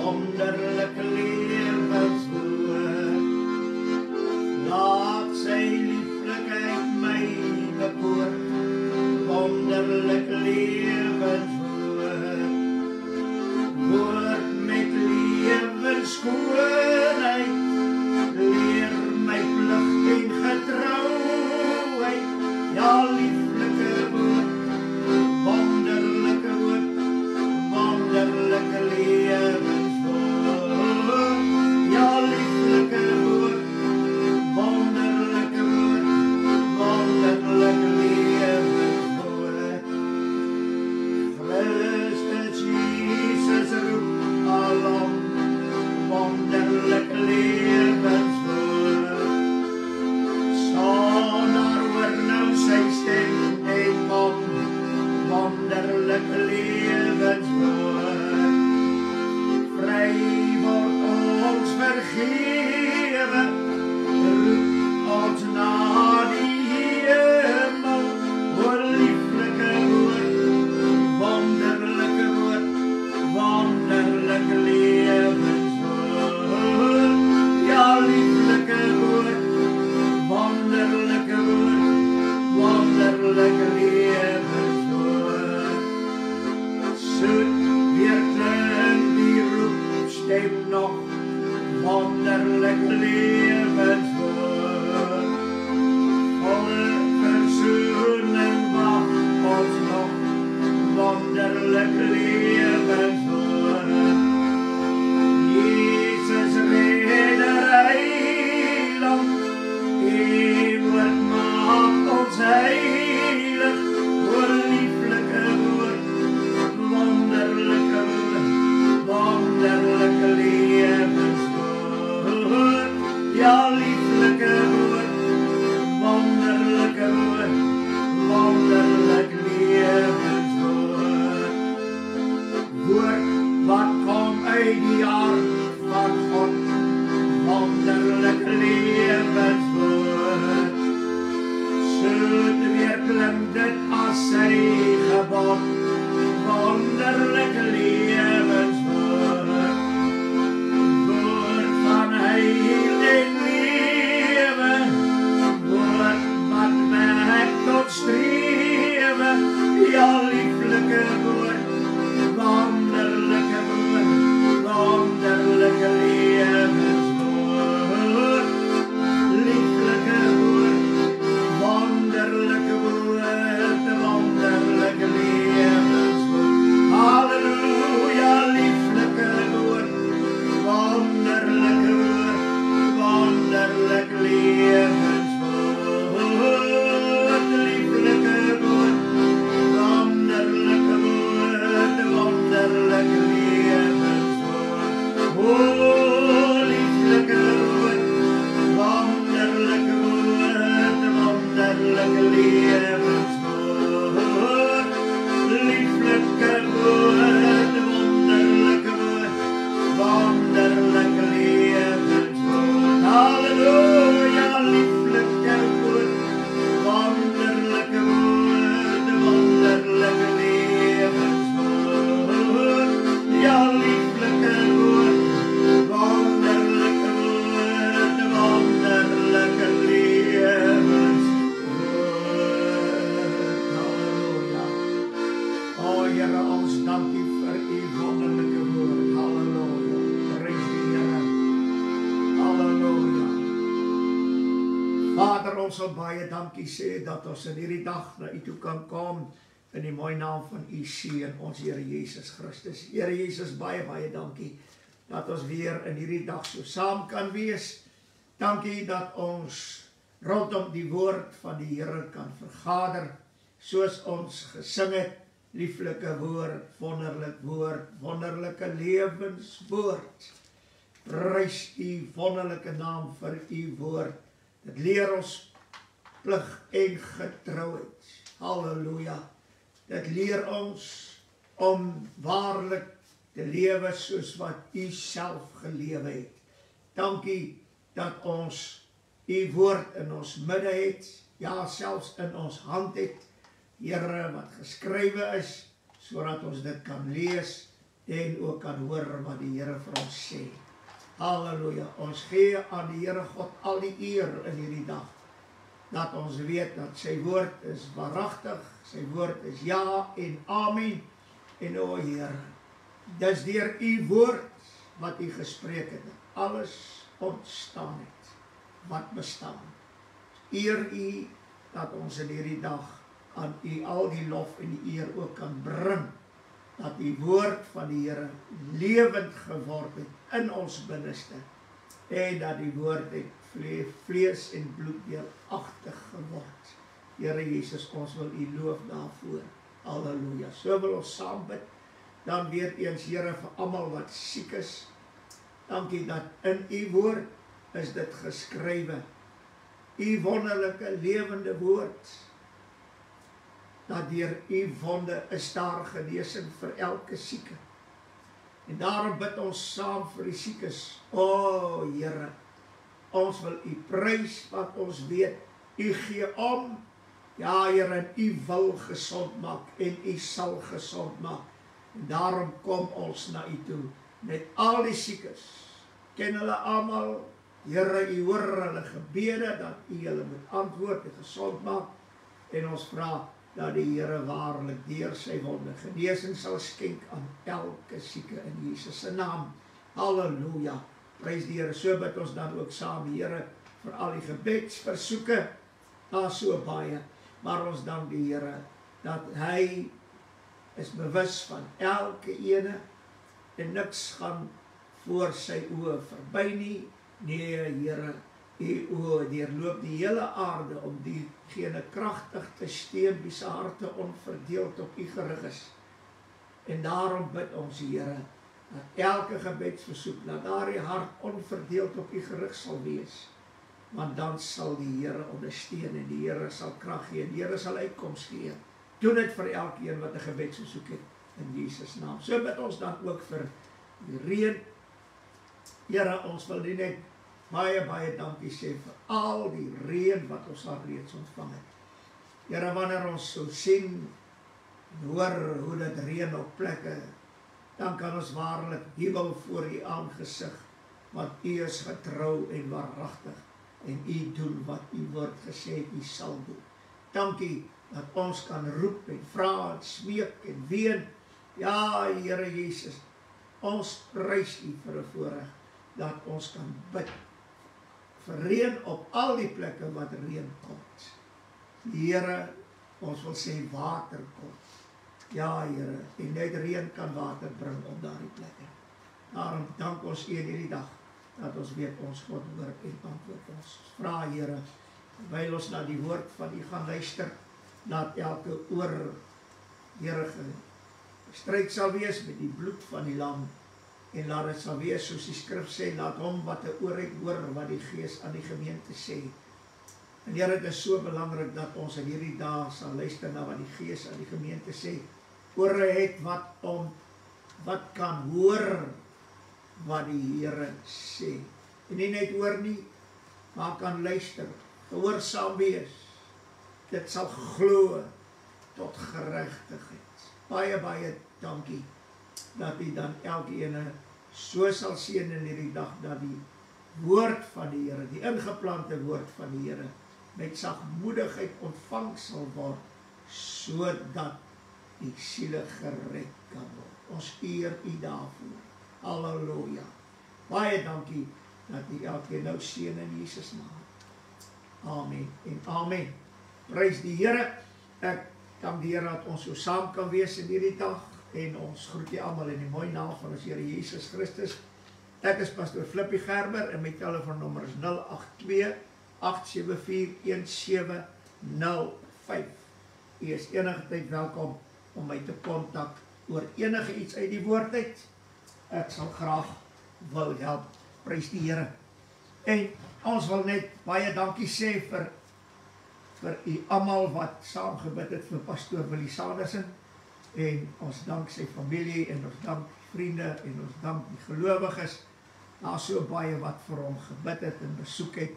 wonderlijke levenswoord. Laat sy lieflikheid my bekoort, wonderlijke levenswoord. Woord met lewensskoonheid, leer my plig en getrouheid, ja lieflike woord, wonderlijke woord, wonderlijke levenswoord, ja lieflike woord, wonderlijke woord, wonderlijke levenswoord. Christus Jesus roep alom, wonderlijke levenswoord. Sonder hoor nou sy stem en kom, wonderlijke levenswoord. Vry word ons vergewe, roep ons na die hemel, oor lieflike woord, wonderlijke woord, wonderlijke levenswoord. Ja, lieflike woord, wonderlijke woord, wonderlijke levenswoord. Soet weer klink die roepstem nog, wonderlijke levenswoord. Volle verzoening wacht ons nog, wonderlijke levenswoord. Jesus redder heiland, die woord maakt ons heilig, oor lieflike woord, wonderlijke woord, wonderlijke levenswoord. Ja, lieflike woord, wonderlijke woord, wonderlijke levenswoord. Woord wat kom uit die hart van God, wonderlijke levenswoord. Soet weer klink dit as sy gebod, wonderlijke levenswoord. Woord van heil en lewe, woord wat wek tot strewe, ja lieflike woord, wonderlijke woord, wonderlijke levenswoord. Lieflike woord, wonderlijke woord, wonderlijke levenswoord. Halleluja, lieflike woord, wonderlijke woord, wonderlijke levenswoord. Lieflike woord, wonderlijke woord, wonderlijke levenswoord. Oh, lieflike woord, wonderlijke woord, wonderlijke levenswoord. Lieflike woord, wonderlijke woord, wonderlijke levenswoord. Halleluja, lieflike woord, wonderlijke woord, wonderlijke levenswoord. Ja, lieflike woord, wonderlijke woord, wonderlijke levenswoord. Halleluja. O Here, ons dank U vir U wonderlijke woord. Halleluja. Prys die Here. Halleluja. Vader, ons wil baie dankie sê dat ons in hierdie dag na U toe kan kom in die mooie naam van U Seun, ons Here Jesus Christus. Here Jesus, baie dankie dat ons weer in hierdie dag so saam kan wees. Dankie dat ons rondom die woord van die Here kan vergader, soos ons gesing het, lieflike woord, wonderlike lewenswoord. Prys U wonderlike naam vir U woord. Dit leer ons plig en getrouheid. Halleluja. Dit leer ons om waarlik te lewe soos wat U self gelewe het. Dankie dat ons U woord in ons midde het, ja selfs in ons hand het, Here, wat geskrywe is, sodat ons dit kan lees en ook kan hoor wat die Here vir ons sê. Halleluja, ons gee aan die Here God al die eer in hierdie dag, dat ons weet dat sy woord is waaragtig, sy woord is ja en amen, en o Here, dis deur u woord wat u gespreek het, alles ontstaan het, wat bestaan. Eer u, dat ons in hierdie dag aan u al die lof en die eer ook kan bring, dat die woord van die Here lewend geword het in ons binneste, en dat die woord het vlees en bloed deelagtig geword. Here Jesus, ons wil u loof daarvoor. Halleluja. So wil ons saam bid. Dan weer eens, Here, vir almal wat siek is. Dankie dat in u woord is dit geskrywe. U wonderlike lewende woord, dat deur u wonde is daar genesing vir elke sieke. En daarom bid ons saam vir die siekes. O Here, ons wil u prys, want ons weet, u gee om. Ja Here, en u wil gesond maak, en u sal gesond maak. En daarom kom ons na u toe, met al die siekes. Ken hulle almal, Here, u hoor hulle gebede, dat u hulle moet antwoord en gesond maak. En ons vra dat die Here waarlik deur sy wonde genesing sal skenk aan elke sieke in Jesus se naam. Halleluja. Prys die Here. So bid ons dan ook saam, Here, vir al die gebedsversoeke. Daar so baie. Maar ons dank die Here dat hy is bewus van elke ene en niks gaan voor sy oë verby nie. Nee, Here, u oë deurloop die hele aarde om diegene kragtig te steun wie se harte onverdeeld op u gerig is. En daarom bid ons, Here, dat elke gebedsversoek, dat daardie hart onverdeeld op u gerig sal wees. Want dan sal die Here ondersteun en die Here sal krag gee en die Here sal uitkoms gee. Doen dit vir elkeen wat 'n gebedsversoek het in Jesus naam. So bid ons dan ook vir die reën. Here, ons wil net baie dankie sê vir al die reën wat ons al reeds ontvang het. Here, wanneer ons so sien en hoor hoe dit reën op plekke, dan kan ons waarlik jubel voor u aangesig, want u is getrou en waaragtig, en u doen wat u woord gesê het, u sal doen. Dankie dat ons kan roep en vra en smeek en ween. Ja, Here Jesus, ons prys u vir 'n voorreg dat ons kan bid vir reën op al die plekke wat reën kom. Here, ons wil sê water kom. Ja, Here, en net reën kan water bring op daardie plekke. Daarom dank ons u in hierdie dag, dat ons weet ons God hoor en antwoord ons. Vra, Here, terwyl ons na die woord van u gaan luister, laat elke oor, Here, gestryd sal wees met die bloed van die lam, en laat dit sal wees, soos die skrif sê, laat hom wat 'n oor het hoor, wat die Gees aan die gemeente sê. En Here, dit is so belangrik dat ons in hierdie dae sal luister na wat die Gees aan die gemeente sê. Ore het wat kan hoor wat die Here sê. En nie net hoor nie, maar kan luister, gehoorsaam wees. Dit sal glo tot geregtigheid. Baie dankie dat u dan elkeen so sal seën in hierdie dag, dat die woord van die Here, die ingeplante woord van die Here, met sagmoedigheid ontvang sal word, sodat die siele gered kan word. Ons eer u daarvoor. Halleluja. Baie dankie dat u elkeen nou seën in Jesus naam. Amen en amen. Prys die Here. Ek dank die Here dat ons so saam kan wees in hierdie dag, en ons groet julle almal in die mooi naam van ons Here Jesus Christus. Ek is Pastor Flippie Gerber en my telefoonnommer is 082 874 1705. U is enige tyd welkom om my te kontak oor enige iets uit die woord uit. Ek sal graag wil help. Prys die Here. En ons wil net baie dankie sê vir u almal wat saam gebid het vir Pastoor Willie Sanderson. En ons dank sy familie, en ons dank vriende, en ons dank die gelowiges. Daar so baie wat vir hom gebid het en besoek het,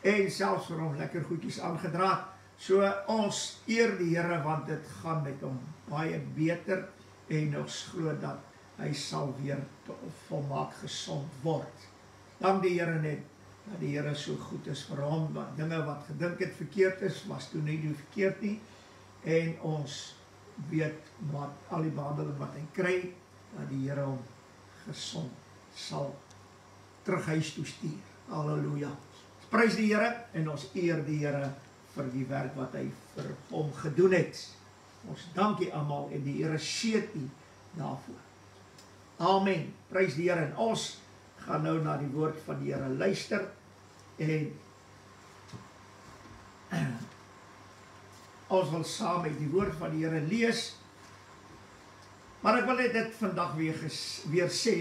en selfs vir hom lekker goedjies aangedra. So ons eer die Here, want dit gaan met hom baie beter, en ons glo dat hy sal weer volmaak gesond word. Dank die Here net, dat die Here so goed is vir hom, want dinge wat gedink het verkeerd is, was toe nie verkeerd nie, en ons weet wat al die behandeling wat hy kry, dat die Here hom gesond sal terug huis toe stuur. Halleluja. Prys die Here en ons eer die Here vir die werk wat hy vir hom gedoen het. Ons dankie almal en die Here seën u daarvoor. Amen. Prys die Here en ons gaan nou na die woord van die Here luister en ons wil saam met die woord van die Here lees. Maar ek wil net dit vandag weer sê,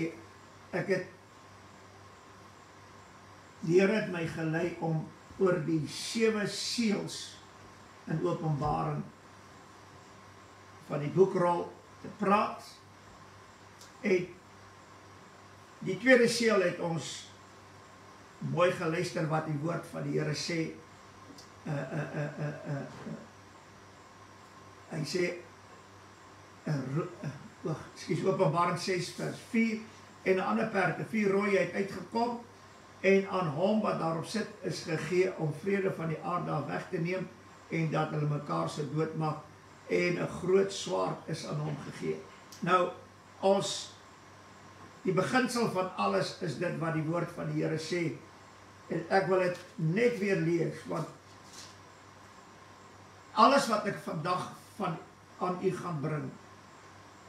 die Here het my gelei om oor die 7 seels in Openbaring van die boekrol te praat. En die tweede seel het ons mooi geluister wat die woord van die Here sê. Hy sê, Openbaring 6 vers 4, en 'n ander perd, 'n 4 rooi het uitgekom, en aan hom wat daarop sit is gegee om vrede van die aarde af weg te neem, en dat hulle mekaar se doodmaak, en 'n groot swaard is aan hom gegee. Nou, die beginsel van alles is dit wat die woord van die Here sê, en ek wil dit net weer lees, want alles wat ek vandag aan u gaan bring,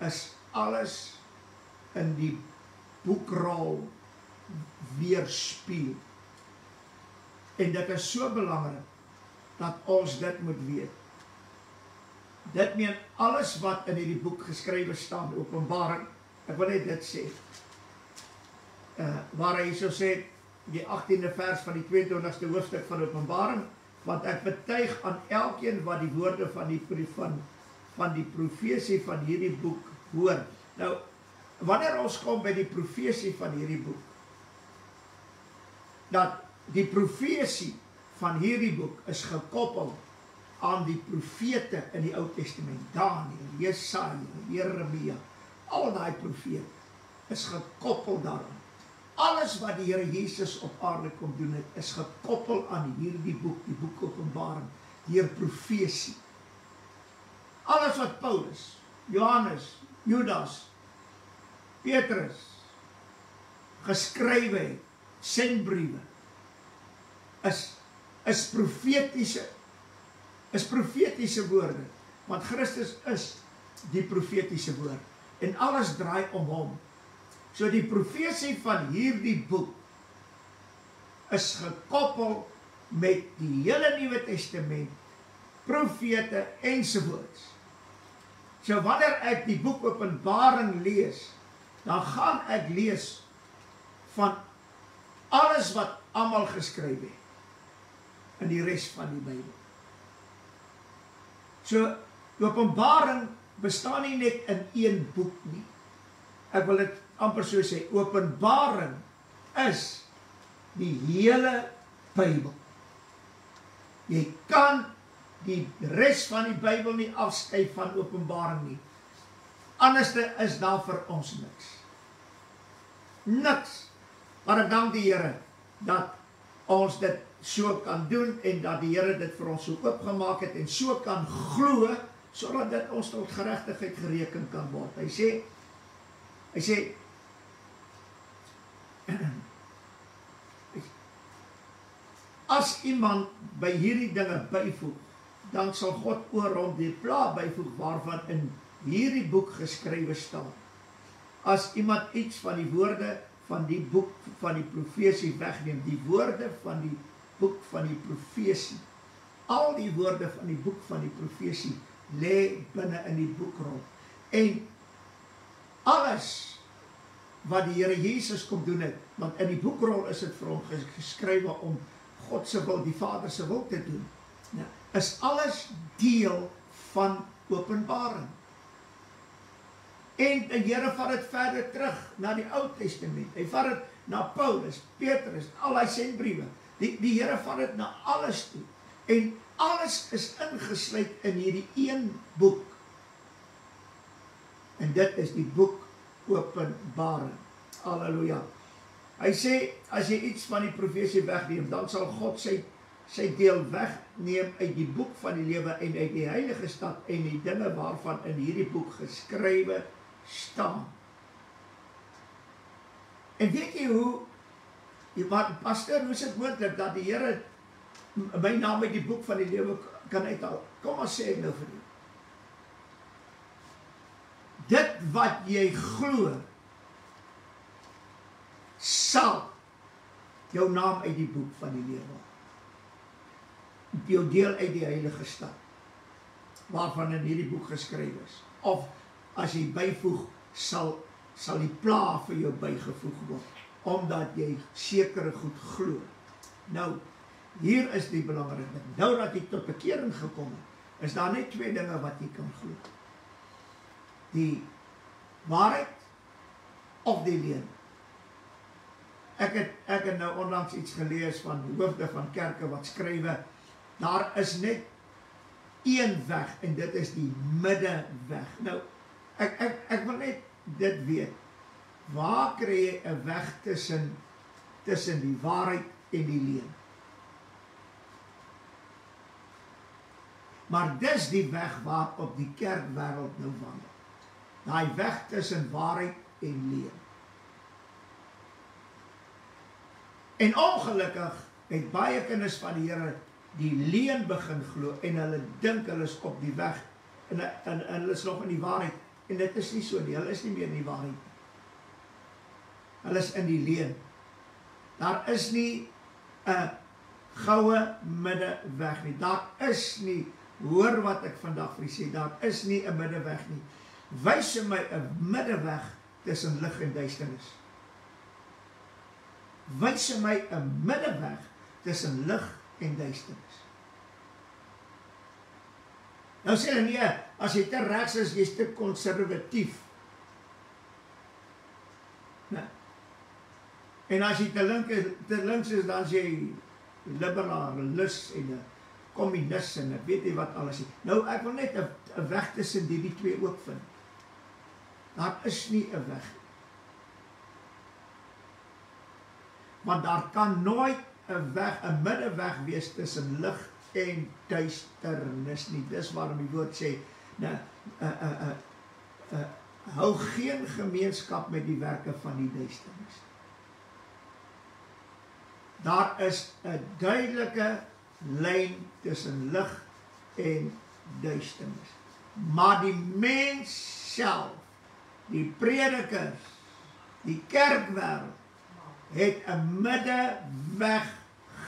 is alles in die boekrol weerspieël. En dit is so belangrik dat ons dit moet weet. Dit meen alles wat in hierdie boek geskrywe staan, Openbaring, ek wil net dit sê, waar hy so sê, die 18de vers van die 22ste hoofstuk van Openbaring, want ek betuig aan elkeen wat die woorde van die profesie van hierdie boek hoor. Nou, wanneer ons kom by die profesie van hierdie boek, dat die profesie van hierdie boek is gekoppel aan die profete in die Ou Testament, Daniël, Jesaja, Jeremia, al die profete is gekoppel daaraan. Alles wat die Here Jesus op aarde kom doen het, is gekoppel aan hierdie boek, die boek Openbaring, deur profesie. Alles wat Paulus, Johannes, Judas, Petrus geskrywe het, sendbriewe, is profetiese woorde, want Christus is die profetiese woord, en alles draai om hom. So die profesie van hierdie boek is gekoppel met die hele Nuwe Testament, profete ensovoorts. So wanneer ek die boek Openbaring lees, dan gaan ek lees van alles wat almal geskryf het in die res van die Bybel. So Openbaring bestaan nie net in een boek nie. Ek wil dit amper so sê, Openbaring is die hele Bybel. Jy kan die res van die Bybel nie afskei van Openbaring nie. Anderste is daar vir ons niks. Niks. Maar ek dank die Here dat ons dit so kan doen en dat die Here dit vir ons so oopgemaak het en so kan glo, sodat dit ons tot geregtigheid gereken kan word. Hy sê as iemand by hierdie dinge byvoeg, dan sal God oor hom die pla byvoeg waarvan in hierdie boek geskrywe staan. As iemand iets van die woorde van die boek van die profesie wegneem, die woorde van die boek van die profesie, al die woorde van die boek van die profesie lê binne in die boekrol. En alles wat die Here Jesus kom doen het, want in die boekrol is dit vir hom geskrywe om God se wil, die Vader se wil te doen, is alles deel van Openbaring. En die Here vat dit verder terug na die Ou Testament. Hy vat dit na Paulus, Petrus, al die sendbriewe. Die Here vat dit na alles toe. En alles is ingesluit in hierdie een boek. En dit is die boek Openbaring. Halleluja. Hy sê, as jy iets van die profesie wegneem, dan sal God sy deel wegneem uit die boek van die lewe en uit die heilige stad en die dinge waarvan in hierdie boek geskrywe staan. En weet jy hoe, pastor, hoe is dit moontlik dat die Here my naam uit die boek van die lewe kan uithaal? Kom maar sê ek nou vir jou. Dit wat jy glo, sal jou naam uit die boek van die lewe. Jou deel uit die heilige stad, waarvan in hierdie boek geskryf is. Of as jy byvoeg, sal die pla vir jou bygevoeg word, omdat jy sekere goed glo. Nou, hier is die belangrike ding. Nou dat jy tot bekering gekom het, is daar net twee dinge wat jy kan glo. Die waarheid of die leuen. Ek het nou onlangs iets gelees van hoofde van kerke wat skrywe, daar is net een weg en dit is die middeweg. Nou, ek wil net dit weet. Waar kry jy 'n weg tussen die waarheid en die leuen? Maar dis die weg waarop die kerkwêreld nou wandel. Daai weg tussen waarheid en leuen. En ongelukkig het baie kinders van die Here die leuen begin glo en hulle dink hulle is op die weg en hulle is nog in die waarheid. En dit is nie so nie, hulle is nie meer in die waarheid. Hulle is in die leuen. Daar is nie 'n goue middeweg nie. Daar is nie, hoor wat ek vandag vir julle sê, daar is nie 'n middeweg nie. Wys my 'n middeweg tussen lig en duisternis. Wys my 'n middeweg tussen lig en duisternis. Nou sê hulle nee, as jy te regs is, jy's te konservatief. Nee. En as jy te links is, dan is jy liberalis en 'n kommunis en ek weet nie wat alles nie. Nou ek wil net 'n weg tussen die twee ook vind. Daar is nie 'n weg. Want daar kan nooit 'n middeweg wees tussen lig en duisternis nie. Dis waarom die woord sê, hou geen gemeenskap met die werke van die duisternis. Daar is 'n duidelike lyn tussen lig en duisternis. Maar die mens self, die predikers, die kerkwêreld, het 'n middeweg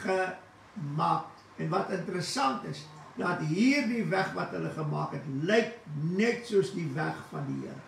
gemaak. En wat interessant is, dat hierdie weg wat hulle gemaak het, lyk net soos die weg van die Here.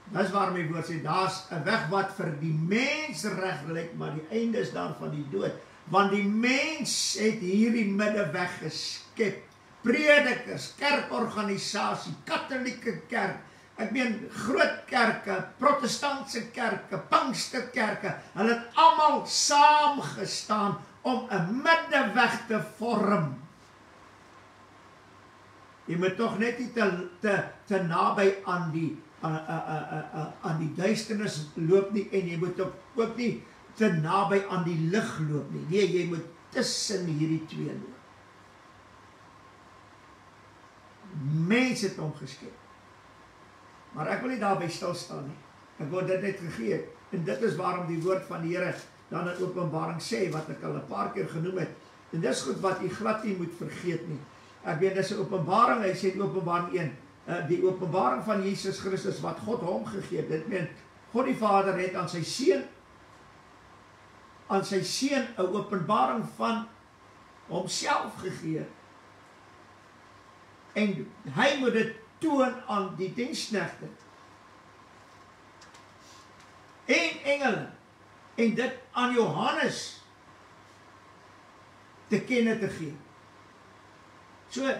Dis waarom die woord sê, daar's 'n weg wat vir die mens reg lyk, maar die einde is daarvan die dood. Want die mens het hierdie middeweg geskep. Predikers, kerkorganisasie, katholieke kerk, ek meen groot kerke, protestantse kerke, pinksterkerke, hulle het almal saamgestaan om 'n middeweg te vorm. Jy moet tog net nie te naby aan die duisternis loop nie, en jy moet ook nie te naby aan die lig loop nie. Nee, jy moet tussen hierdie twee loop. Mens het hom geskep. Maar ek wil nie daarby stil staan nie. Ek word dit net gegee. En dit is waarom die woord van die Here dan in Openbaring sê, wat ek al 'n paar keer genoem het. En dis goed wat u glad nie moet vergeet nie. Ek weet, dis 'n Openbaring, hy sê in Openbaring 1, die openbaring van Jesus Christus wat God hom gegee het. Dit meen, God die Vader het aan sy seun 'n openbaring van homself gegee. En hy moet dit toon aan die diensknegte en engele, en dit aan Johannes te kenne te gee. So,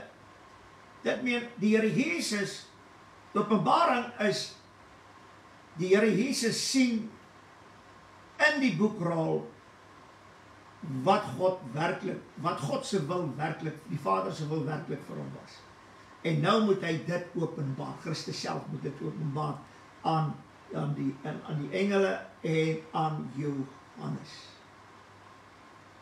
dit meen, die Here Jesus, die openbaring is, die Here Jesus sien in die boekrol wat God se wil werklik, die Vader se wil werklik vir hom was. En nou moet hy dit openbaar. Christus self moet dit openbaar aan die engele en aan Johannes,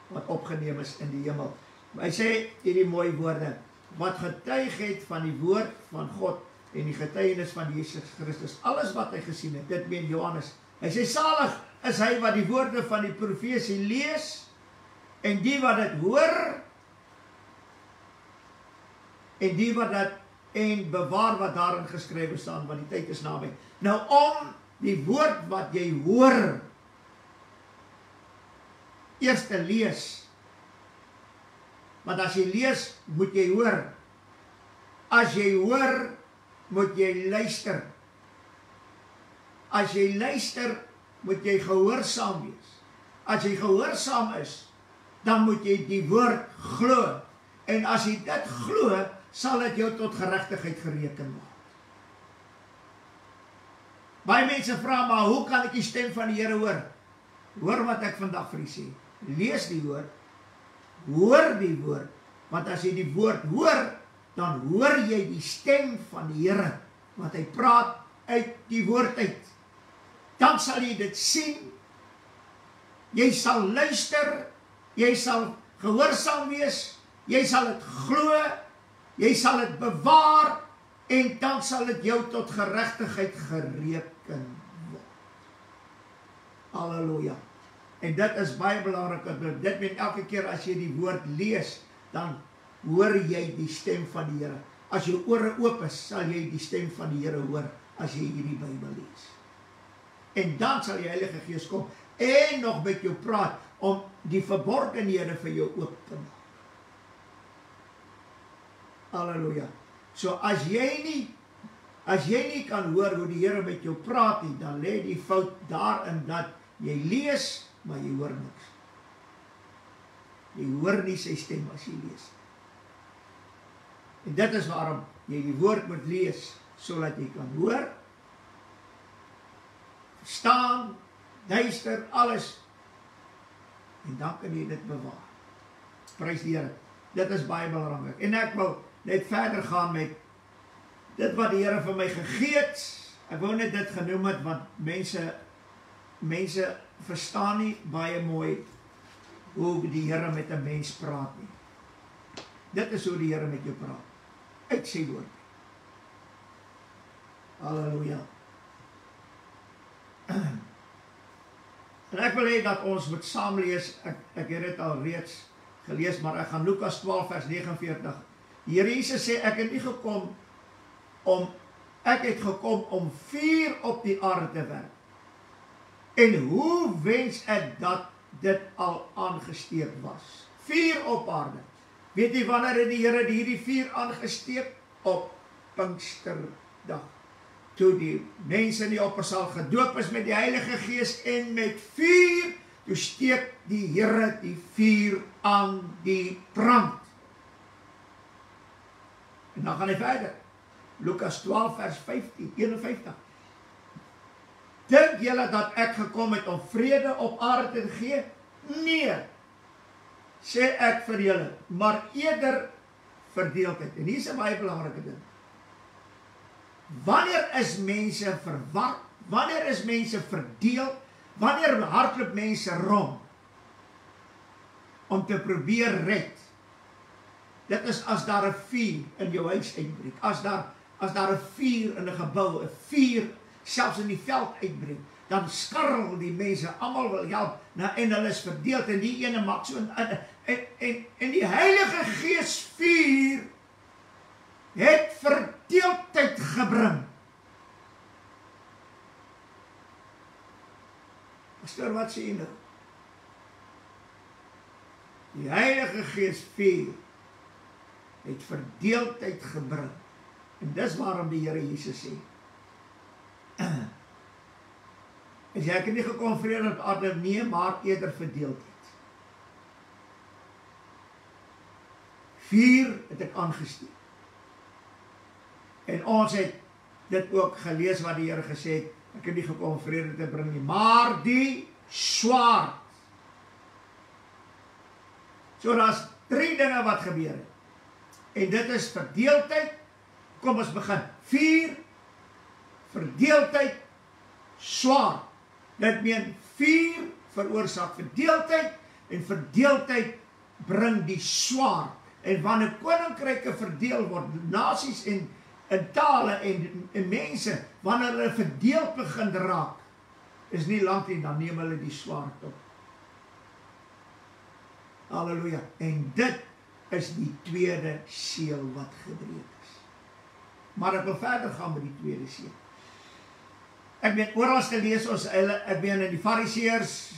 wat opgeneem is in die hemel. Maar hy sê hierdie mooi woorde, wat getuig het van die woord van God en die getuienis van Jesus Christus, alles wat hy gesien het, dit meen Johannes. Hy sê, salig is hy wat die woorde van die profesie lees, en die wat dit hoor, en die wat dit en bewaar wat daarin geskrywe staan, want die tyd is naby. Nou om die woord wat jy hoor eers te lees, want as jy lees, moet jy hoor. As jy hoor, moet jy luister. As jy luister, moet jy gehoorsaam wees. As jy gehoorsaam is, dan moet jy die woord glo. En as jy dit glo, sal dit jou tot geregtigheid gereken word. Baie mense vra, maar hoe kan ek die stem van die Here hoor? Hoor wat ek vandag vir u sê. Lees die woord, hoor die woord, want as jy die woord hoor, dan hoor jy die stem van die Here, want hy praat uit die woord uit. Dan sal jy dit sien, jy sal luister, jy sal gehoorsaam wees, jy sal dit glo, jy sal dit bewaar, en dan sal dit jou tot geregtigheid gereken word. Halleluja. En dit is baie belangrik, dit meen elke keer as jy die woord lees, dan hoor jy die stem van die Here. As jou ore oop is, sal jy die stem van die Here hoor, as jy hierdie Bybel lees. En dan sal die Heilige Gees kom, en nog met jou praat, om die verborgenhede vir jou oop te maak. Halleluja. So as jy nie kan hoor hoe die Here met jou praat nie, dan lê die fout daarin dat jy lees, maar jy hoor niks. Jy hoor nie sy stem as jy lees. En dit is waarom jy die woord moet lees, sodat jy kan hoor, verstaan, luister, alles, en dan kan jy dit bewaar. Prys die Here. Dit is baie belangrik. En ek wil net verder gaan met dit wat die Here vir my gegee het. Ek wou net dit genoem het, want mense verstaan nie baie mooi hoe die Here met 'n mens praat nie. Dit is hoe die Here met jou praat. Uit sy woord. Halleluja. En ek wil hê dat ons moet saam lees, ek het dit al reeds gelees, maar ek gaan Lukas 12 vers 49. Die Here Jesus sê, ek het gekom om vuur op die aarde te werk. En hoe wens ek dat dit al aangesteek was? Vuur op aarde. Weet jy wanneer het die Here hierdie vuur aangesteek? Op Pinksterdag. Toe die mense in die oppersaal gedoop is met die Heilige Gees en met vuur, toe steek die Here die vuur aan die brand. En dan gaan hy verder. Lukas 12 vers 51. Dink julle dat ek gekom het om vrede op aarde te gee? Nee, sê ek vir julle, maar eerder verdeeldheid. En hier is 'n baie belangrike ding. Wanneer is mense verward? Wanneer is mense verdeel? Wanneer hardloop mense rond om te probeer red? Dit is as daar 'n vuur in jou huis uitbreek. As daar 'n vuur in 'n gebou, 'n vuur selfs in die veld uitbreek, dan skarrel die mense, almal wil help, en hulle is verdeeld, en die ene maak so, en die Heilige Gees vuur het verdeeldheid gebring. Pastor, wat sê jy nou? Die Heilige Gees vuur het verdeeldheid gebring. En dis waarom die Here Jesus sê, en sê, ek het nie gekom vrede op aarde nie, maar eerder verdeeldheid. Vuur het ek aangesteek. En ons het dit ook gelees wat die Here gesê het, ek het nie gekom vrede te bring nie, maar die swaard. So daar's 3 dinge wat gebeur het. En dit is verdeeldheid, Kom ons begin. 4, verdeeldheid, swaard. Dit meen 4 veroorsaak verdeeldheid, en verdeeldheid bring die swaard. En wanneer koninkryke verdeel word, nasies en tale en mense, wanneer hulle verdeeld begin raak, is nie lang nie, dan neem hulle die swaard op. Halleluja. En dit is die tweede seël wat gebreek is. Maar ek wil verder gaan met die tweede seël. Ek meen, oral te lees ons, ek meen in die Fariseërs,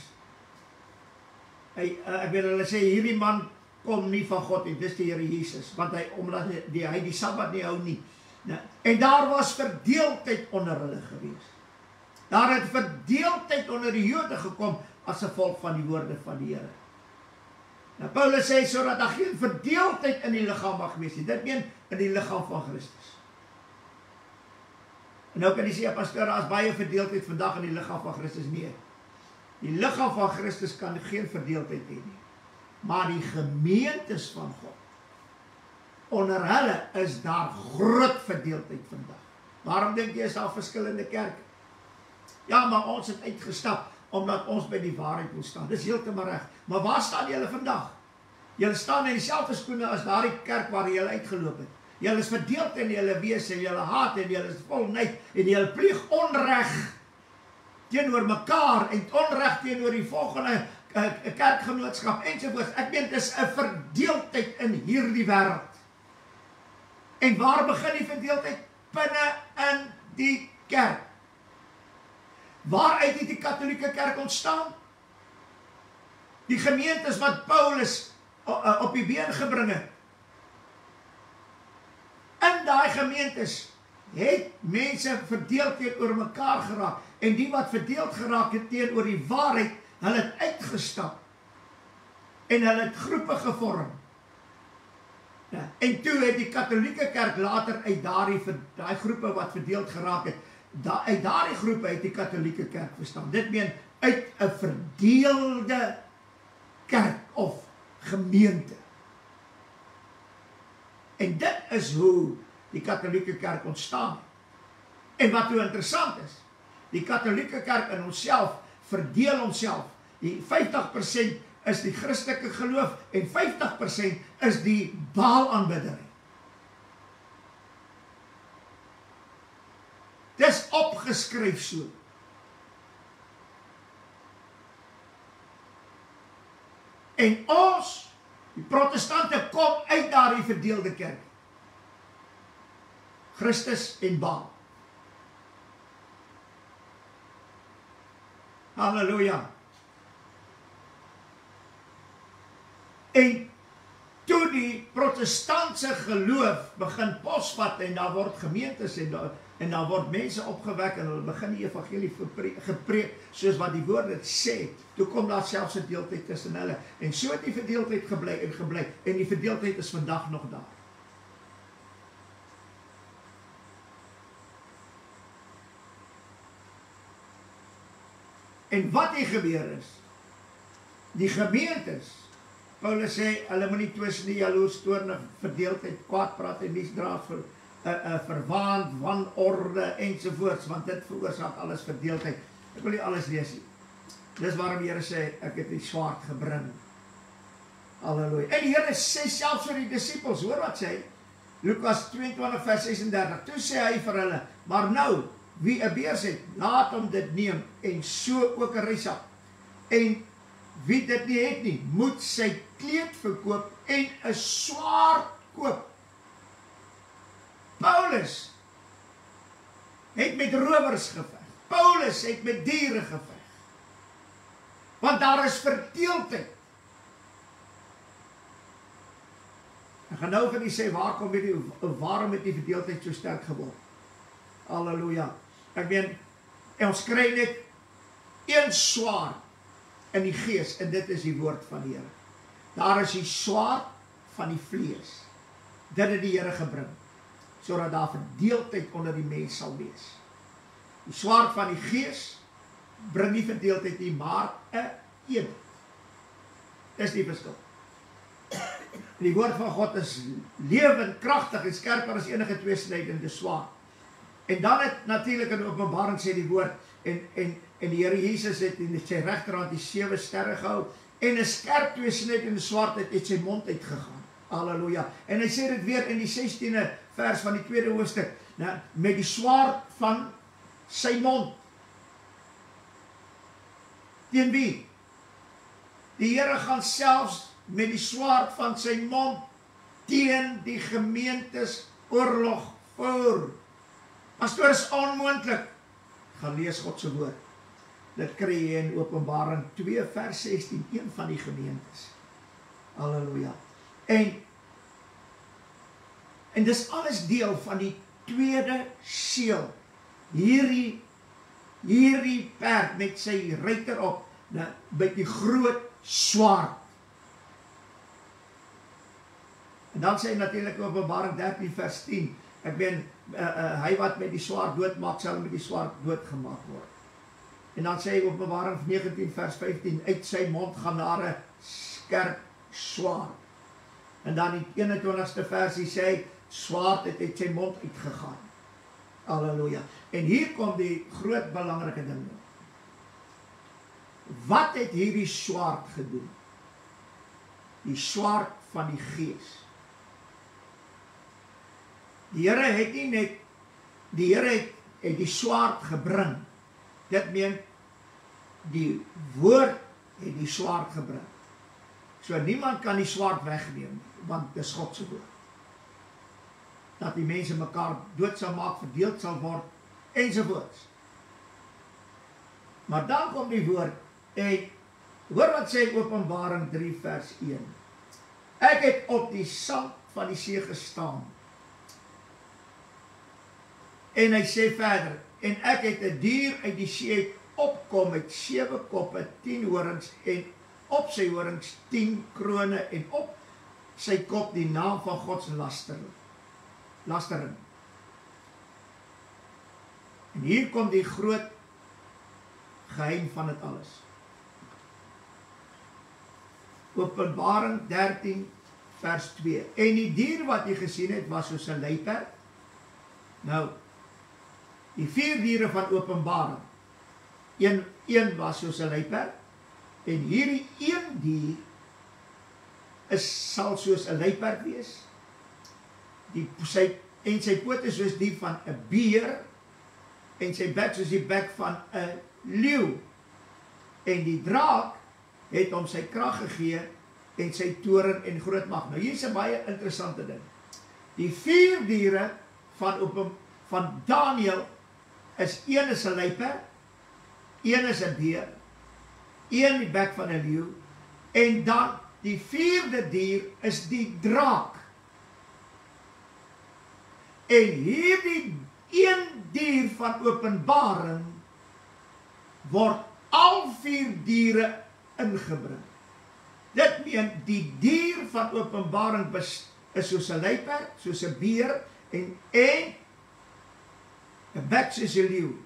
ek meen hulle sê, hierdie man kom nie van God nie, dis die Here Jesus, want omdat hy die Sabbat nie hou nie. En daar was verdeeldheid onder hulle gewees. Daar het verdeeldheid onder die Jode gekom as gevolg van die woorde van die Here. Nou Paulus sê, sodat daar geen verdeeldheid in die liggaam mag wees nie. Dit meen in die liggaam van Christus. En nou kan jy sê, pastoor, daar is baie verdeeldheid vandag in die liggaam van Christus. Nee. Die liggaam van Christus kan geen verdeeldheid hê nie. Maar die gemeentes van God, onder hulle is daar groot verdeeldheid vandag. Waarom dink jy is daar verskillende kerke? Ja, maar ons het uitgestap, omdat ons by die waarheid wil staan. Dis heeltemal reg. Maar waar staan julle vandag? Julle staan in dieselfde skoene as daardie kerk waar julle uitgeloop het. Julle is verdeeld in julle wese, julle haat en julle is vol nait en julle pleeg onreg teenoor mekaar en onreg teenoor die volgende kerkgenootskap ensovoorts. Ek meen, dit is 'n verdeeldheid in hierdie wêreld. En waar begin die verdeeldheid? Binne in die kerk. Waaruit het die katholieke kerk ontstaan? Die gemeentes wat Paulus op die been gebring het. In daai gemeentes het mense verdeeld teenoor mekaar geraak. En die wat verdeeld geraak het teenoor die waarheid, hulle het uitgestap. En hulle het groepe gevorm. Ja, en toe het die katholieke kerk later uit daai groepe wat verdeeld geraak het, uit daardie groepe het die katholieke kerk verstaan. Dit meen uit 'n verdeelde kerk of gemeente. En dit is hoe die katholieke kerk ontstaan. En wat nou interessant is, die katholieke kerk in onsself verdeel onsself. Die 50% is die Christelike geloof en 50% is die Baal-aanbiddery. Dis opgeskryf so. En ons, die protestante, kom uit daardie verdeelde kerk. Christus en Baal. Halleluja. En toe die protestantse geloof begin posvat en daar word gemeentes en daar word mense opgewek en hulle begin die evangelie gepreek soos wat die woord dit sê, toe kom daar selfs 'n verdeeldheid tussen hulle. En so het die verdeeldheid gebly en die verdeeldheid is vandag nog daar. En wat hier gebeur is, die gemeentes, Paulus sê, hulle moet nie twis nie, jaloers, toornig, verdeeldheid, kwaad praat en misdraad, verwaand, wanorde ensovoorts, want dit veroorsaak alles verdeeldheid. Ek wil nie alles lees nie. Dis waarom die Here sê, ek het die swaard gebring. Halleluja. En die Here sê selfs vir die disippels, hoor wat sê hy? Lukas 22 vers 36. Toe sê hy vir hulle, maar nou, wie 'n beurs het, laat hom dit neem, en so ook 'n reisak. En wie dit nie het nie, moet sy kleed verkoop en 'n swaard koop. Paulus het met rowers geveg. Paulus het met diere geveg. Want daar is verdeeldheid. Ek gaan nou vir u sê, waarom het die verdeeldheid so sterk geword? Halleluja. Ek meen, ons kry net een swaard in die gees, en dit is die woord van die Here. Daar is die swaard van die vlees. Dit het die Here gebring, sodat daar verdeeldheid onder die mens sal wees. Die swaard van die gees bring nie verdeeldheid nie, maar 'n eenheid. Dis die verskil. Die woord van God is lewend, kragtig en skerper as enige tweesnydende swaard. En dan het natuurlik in Openbaring sê die woord, en die Here Jesus het in sy regterhand die 7 sterre gehou, en 'n skerp tweesnydende swaard het sy mond uitgegaan. Halleluja. En hy sê dit weer in die 16de vers van die 2de hoofstuk, met die swaard van sy mond. Teen wie? Die Here gaan selfs met die swaard van sy mond teen die gemeentes oorlog voer. Pastoor, is onmoontlik. Gaan lees God se woord. Dit kry jy in Openbaring 2 vers 16, een van die gemeentes. Halleluja. En dis alles deel van die tweede seël. Hierdie perd met sy ruiter op, by die groot swaard. En dan sê hy natuurlik Openbaring 13 vers 10, ek meen, hy wat met die swaard doodmaak, sal met die swaard doodgemaak word. En dan sê hy Openbaring 19 vers 15, uit sy mond gaan daar 'n skerp swaard. En dan die 21ste versie sê hy, swaard het uit sy mond uitgegaan. Halleluja. En hier kom die groot belangrike ding. Wat het hierdie swaard gedoen? Die swaard van die Gees. Die Here het nie net, die Here het die swaard gebring. Dit meen, die woord het die swaard gebring. So niemand kan die swaard wegneem, want dit is God se woord. Dat die mense mekaar dood sal maak, verdeeld sal word, ensovoorts. Maar dan kom die woord, en hoor wat sê Openbaring 3 vers 1. Ek het op die sand van die see gestaan. En hy sê verder, en ek het 'n dier uit die see opkom met 7 koppe, 10 horings, en op sy horings 10 krone, en op sy kop die naam van Gods lastering. En hier kom die groot geheim van dit alles. Openbaring 13 vers 2. En die dier wat jy gesien het, was soos 'n luiperd. Nou, die 4 diere van Openbaring, een was soos 'n luiperd, en hierdie een dier sal soos 'n luiperd wees, en sy pote soos die van 'n beer, en sy bek soos die bek van 'n leeu, en die draak het hom sy krag gegee, en sy toren en groot mag. Nou hier is 'n baie interessante ding. Die 4 diere van Daniël is, een is 'n luiperd, een is 'n beer, een die bek van 'n leeu, en dan die 4de dier is die draak. En hierdie een dier van Openbaring word al 4 diere ingebring. Dit meen, die dier van Openbaring is soos 'n luiperd, soos 'n beer, en 'n bek soos 'n leeu.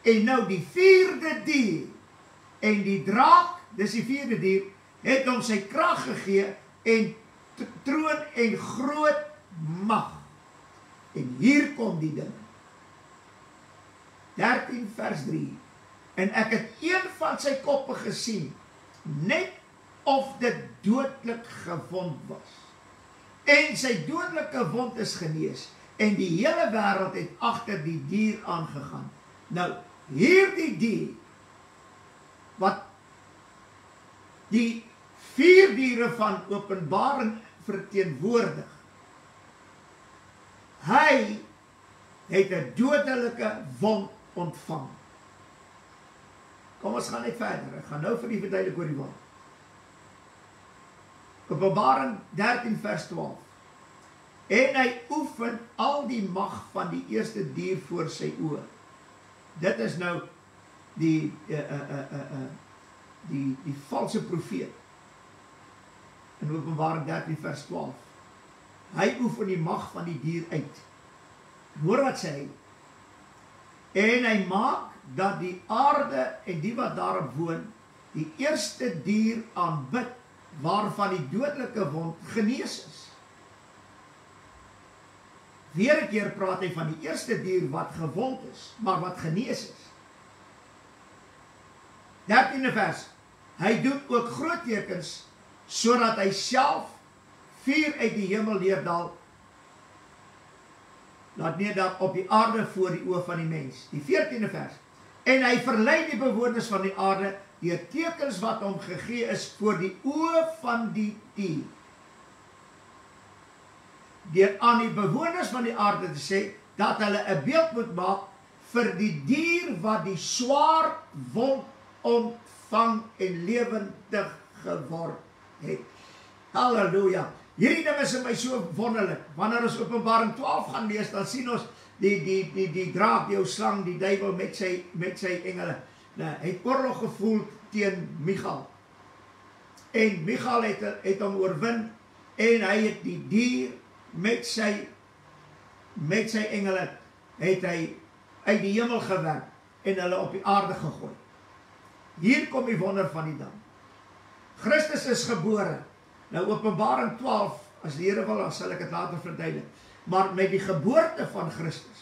En nou die 4de dier, en die draak, dis die 4de dier, het hom sy krag gegee, en troon en groot mag. En hier kom die ding. 13 vers 3. En ek het een van sy koppe gesien, net of dit dodelik gewond was. En sy dodelike wond is genees, en die hele wêreld het agter die dier aangegaan. Nou, hierdie dier, wat die 4 diere van Openbaring verteenwoordig, hy het 'n dodelike wond ontvang. Kom ons gaan net verder, ek gaan nou vir u verduidelik oor die wond. Openbaring 13 vers 12. En hy oefen al die mag van die eerste dier voor sy oë. Dit is nou die valse profeet. In Openbaring 13 vers 12. Hy oefen die mag van die dier uit. Hoor wat sê hy? En hy maak dat die aarde en die wat daarop woon, die eerste dier aanbid waarvan die dodelike wond genees is. Weer 'n keer praat hy van die eerste dier wat gewond is, maar wat genees is. 13de vers. Hy doen ook groot tekens, sodat hy self vuur uit die hemel neerdal, laat neerdal op die aarde voor die oë van die mens. Die 14de vers. En hy verlei die bewoners van die aarde deur tekens wat hom gegee is voor die oë van die dier. Deur aan die bewoners van die aarde te sê, dat hulle 'n beeld moet maak vir die dier wat die swaar wond ontvang en lewendig geword het. Halleluja. Hierdie ding is in my so wonderlik. Wanneer ons Openbaring 12 gaan lees, dan sien ons die draak, die ou slang, die duiwel met sy engele. Nou, hy het oorlog gevoel teen Michael. En Michael het hom oorwin en hy het die dier met sy engele het hy uit die hemel gewerk en hulle op die aarde gegooi. Hier kom die wonder van die dag. Christus is gebore. Nou Openbaring 12, as die Here wil, dan sal ek dit later verduidelik. Maar met die geboorte van Christus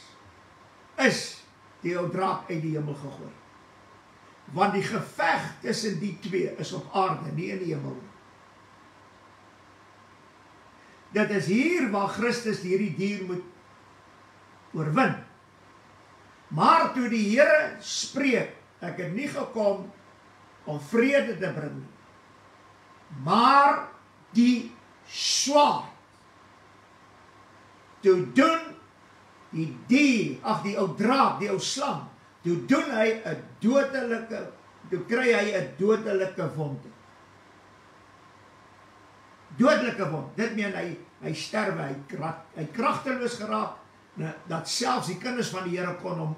is die ou draak uit die hemel gegooi. Want die geveg tussen die twee is op aarde, nie in die hemel nie. Dit is hier waar Christus hierdie dier moet oorwin. Maar toe die Here spreek, ek het nie gekom om vrede te bring nie, maar die swaard. Toe doen die dier, die ou draak, die ou slang, toe doen hy 'n dodelike, toe kry hy 'n dodelike wond. Dodelike wond, dit meen hy sterwe, hy kragteloos geraak, dat selfs die kinders van die Here kan hom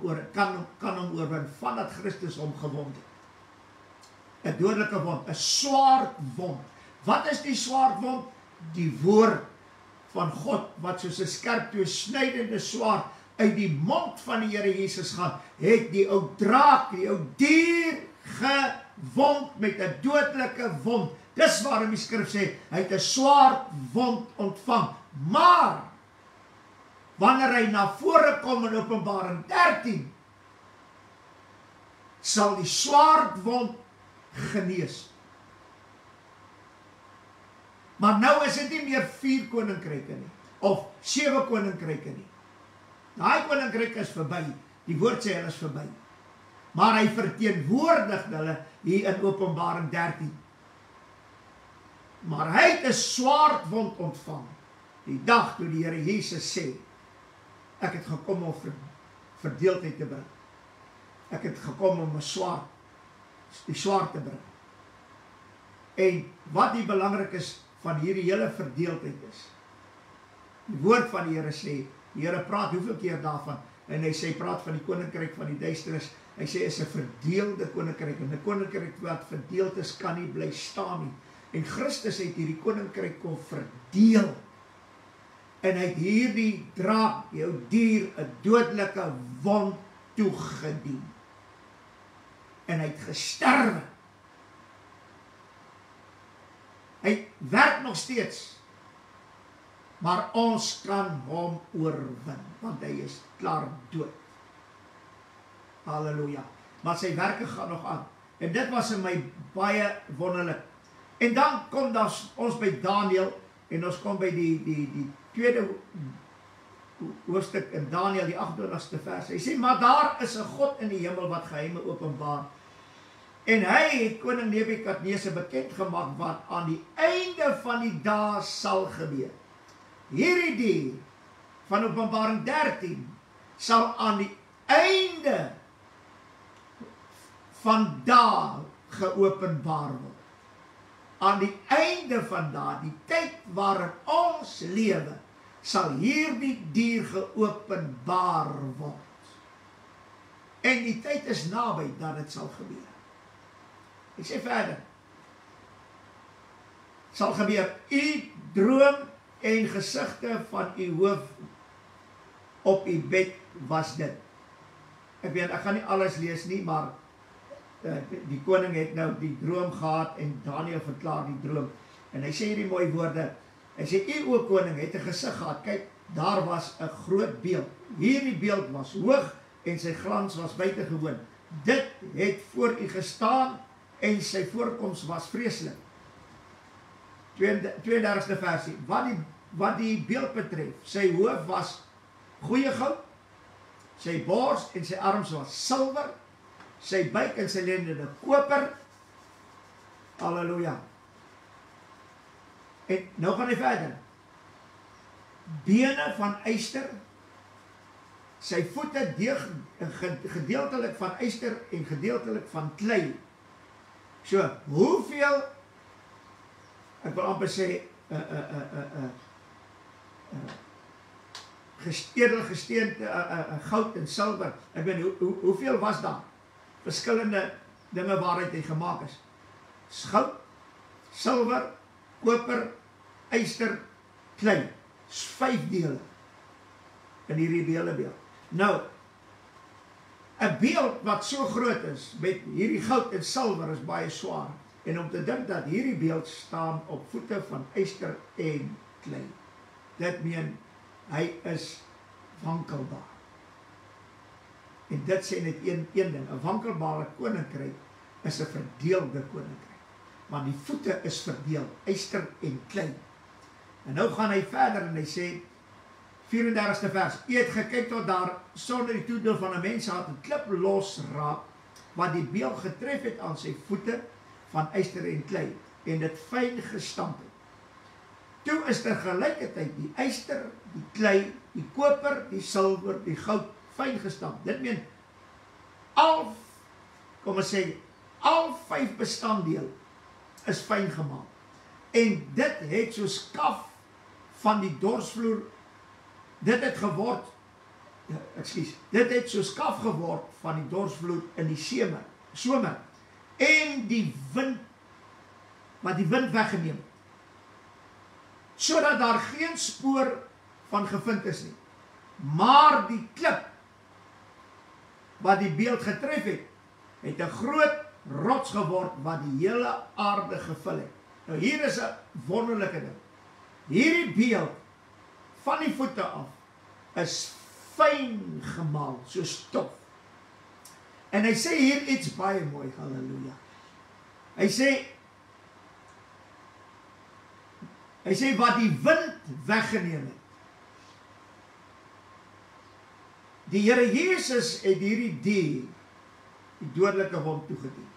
oorwin, vandat Christus hom gewond het. 'n dodelike wond, 'n swaard wond. Wat is die swaard wond? Die woord van God, wat soos 'n skerp tweesnydende swaard uit die mond van die Here Jesus gaan, het die ou draak, die ou dier gewond met 'n dodelike wond. Dis waarom die skrif sê, hy het 'n swaard wond ontvang. Maar wanneer hy na vore kom in Openbaring 13, sal die swaard wond genees. Maar nou is dit nie meer 4 koninkryke nie, of 7 koninkryke nie. Daai koninkryk is verby, die woord sê hulle is verby. Maar hy verteenwoordig hulle hier in Openbaring 13. Maar hy het 'n swaard wond ontvang, die dag toe die Here Jesus sê, ek het gekom om verdeeldheid te bring. Ek het gekom om die swaard te bring. En wat die belangrik is van hierdie hele verdeeldheid is, die woord van die Here sê, die Here praat hoeveel keer daarvan, en hy sê, praat van die koninkryk van die duisternis, hy sê, is 'n verdeelde koninkryk, en 'n koninkryk wat verdeeld is, kan nie bly staan nie. En Christus het hierdie koninkryk kom verdeel, en hy het hierdie draak, die ou dier, 'n dodelike wond toegedien. En hy het gesterwe. Hy werk nog steeds, maar ons kan hom oorwin, want hy is klaar dood. Halleluja. Maar sy werke gaan nog aan. En dit was in my baie wonderlik. En dan kom ons by Daniël, en ons kom by die tweede hoofstuk in Daniël, die 28ste vers. Hy sê, maar daar is 'n God in die hemel wat geheime openbaar. En hy het koning Nebukadneser bekend gemaak wat aan die einde van die dae sal gebeur. Hierdie dier van Openbaring 13 sal aan die einde van dae geopenbaar word. Aan die einde van dae, die tyd waarin ons lewe, sal hierdie dier geopenbaar word. En die tyd is naby dat dit sal gebeur. Ek sê verder, sal gebeur, u droom en gesigte van u hoof op u bed was dit. Ek weet, ek gaan nie alles lees nie, maar die koning het nou die droom gehad en Daniël verklaar die droom. En hy sê hierdie mooi woorde. Hy sê, u o koning het 'n gesig gehad. Kyk, daar was 'n groot beeld. Hierdie beeld was hoog en sy glans was buitengewoon. Dit het voor u gestaan en sy voorkoms was vreeslik. 32ste versie. Wat die beeld betref, sy hoof was goeie goud, sy bors en sy arms was silwer, sy buik en sy lendene koper. Halleluja. En nou gaan hy verder. Bene van yster, sy voete gedeeltelik van yster en gedeeltelik van klei. So, hoeveel, ek wil amper sê, edelgesteente, goud en silwer. Ek weet, hoeveel was daar? Verskillende dinge waaruit hy gemaak is. Goud, silwer, koper, yster, klei. 5 dele in hierdie beeld. Nou, 'n beeld wat so groot is, met hierdie goud en silwer is baie swaar. En om te dink dat hierdie beeld staan op voete van yster en klei. Dit meen, hy is wankelbaar. En dit sê net een ding, 'n wankelbare koninkryk is 'n verdeelde koninkryk. Want die voete is verdeel, yster en klei. En nou gaan hy verder en hy sê, 34ste vers, u het gekyk tot daar sonder die toedeel van 'n mens had 'n klip losraak, wat die beeld getref het aan sy voete van yster en klei, en dit fyn gestamp het. Toe is ter gelykertyd die yster, die klei, die koper, die silwer, die goud, fyn gestamp. Dit meen, al 5 bestanddele is fyn gemaak. En dit het so skaf van die dorsvloer, dit het so skaf geword van die dorsvloer in die somer, en die wind, wat die wind weggeneem het, sodat daar geen spoor van gevind is nie. Maar die klip, wat die beeld getref het, het 'n groot rots geword, wat die hele aarde gevul het. Nou hier is 'n wonderlike ding. Hierdie beeld van die voete af is fyn gemaal, so stof. En hy sê hier iets baie mooi, halleluja. Hy sê wat die wind weggeneem het. Die Here Jesus het hierdie dier, die dodelike wond toegedien.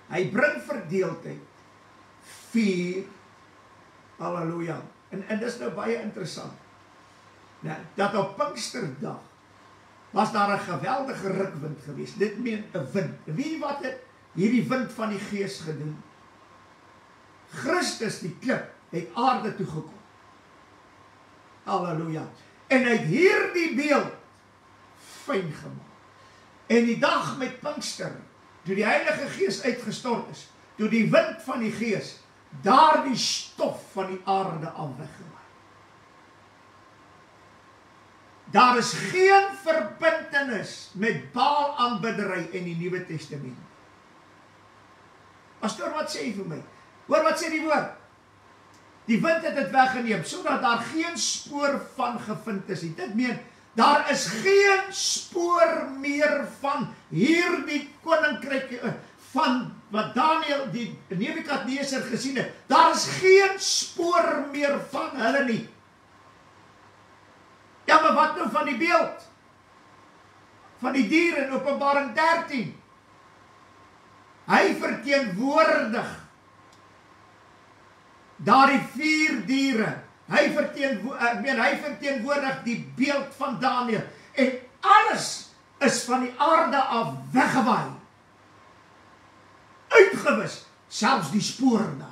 Hy bring verdeeldheid, vuur, halleluja. En dis nou baie interessant, dat op Pinksterdag was daar 'n geweldige rukwind geweest. Dit meen 'n wind. Wie wat het hierdie wind van die Gees gedoen? Christus, die klip, het aarde toegekom. Halleluja. En hy het hierdie beeld fyn gemaak. En die dag met Pinkster, toe die Heilige Gees uitgestort is, toe die wind van die Gees daar die stof van die aarde af weggewaai. Daar is geen verbintenis met Baal aanbiddery in die Nuwe Testament. Pastoor, wat sê jy vir my? Hoor wat sê die woord? Die wind het dit weggeneem, sodat daar geen spoor van gevind is nie. Dit meen, daar is geen spoor meer van hierdie koninkryk, van wat Daniël, die Nebukadneser gesien het. Daar is geen spoor meer van hulle nie. Ja, maar wat nou van die beeld? Van die dier in Openbaring 13. Hy verteenwoordig daardie 4 diere. Hy verteenwoordig die beeld van Daniël. En alles is van die aarde af weggewaai. Uitgewis, selfs die spoor daarvan.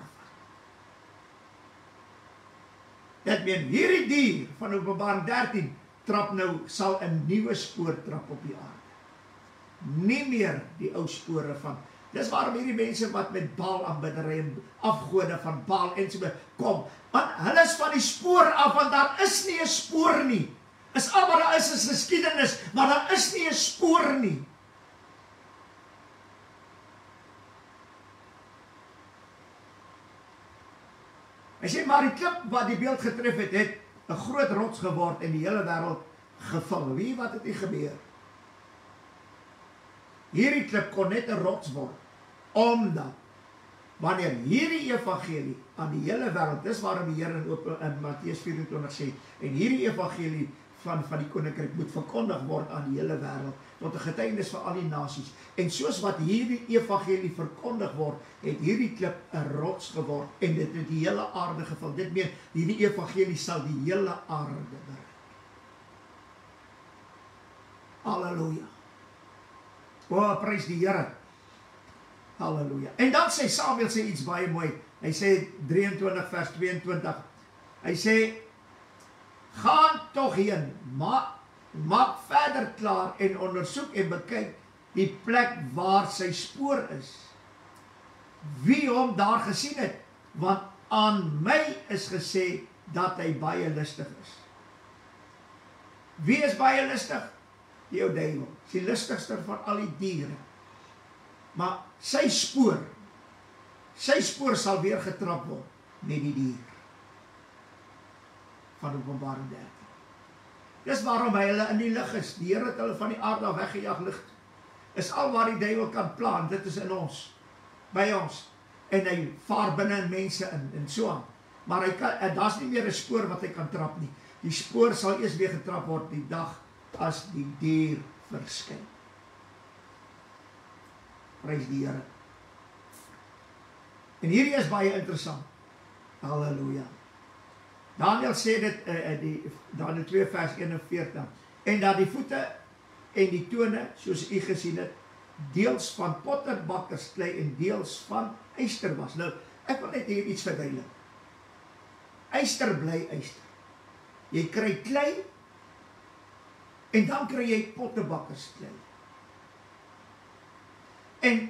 Dit meen, hierdie dier van Openbaring 13 sal 'n nuwe spoor trap op die aarde. Nie meer die ou spore van. Dis waarom hierdie mense wat met Baal aanbiddery en afgode van Baal en so kom, want hulle is van die spoor af, want daar is nie 'n spoor nie. Is al wat daar is geskiedenis, maar daar is nie 'n spoor nie. Hy sê, maar die klip wat die beeld getref het, het 'n groot rots geword en die hele wêreld gevul. Wie wat het hier gebeur? Hierdie klip kon net 'n rots word, omdat wanneer hierdie evangelie aan die hele wêreld, dis waarom die Here in Matteus 24 sê, en hierdie evangelie van die koninkryk moet verkondig word aan die hele wêreld, tot 'n getuienis vir al die nasies. En soos wat hierdie evangelie verkondig word, het hierdie klip 'n rots geword, en dit het die hele aarde gevul. Dit meen, hierdie evangelie sal die hele aarde bereik. Halleluja. O, prys die Here. Halleluja. En dan sê Samuel sê iets baie mooi. Hy sê 23 vers 22. Hy sê, gaan tog heen, maak verder klaar en ondersoek en bekyk die plek waar sy spoor is. Wie hom daar gesien het, want aan my is gesê dat hy baie lustig is. Wie is baie lustig? Die ou duiwel. Die lustigste van al die diere. Maar sy spoor sal weer getrap word met die dier. Van Openbaring 13. Dis waarom hy hulle in die lig is. Die Here het hulle van die aarde af weggejaag. Lig is al waar die duiwel kan plaan. Dit is in ons, by ons. En hy vaar binne in mense in, en so aan. Maar hy kan, daar's nie meer 'n spoor wat hy kan trap nie. Die spoor sal eers weer getrap word die dag as die dier verskyn. Prys die Here. En hierdie is baie interessant. Halleluja. Daniel sê dit, Daniel 2 vers 41, en dat die voete en die tone, soos u gesien het, deels van potterbakkersklei en deels van yster was. Nou, ek wil net hier iets verduidelik. Yster bly yster. Jy kry klei, en dan kry jy potterbakkersklei. En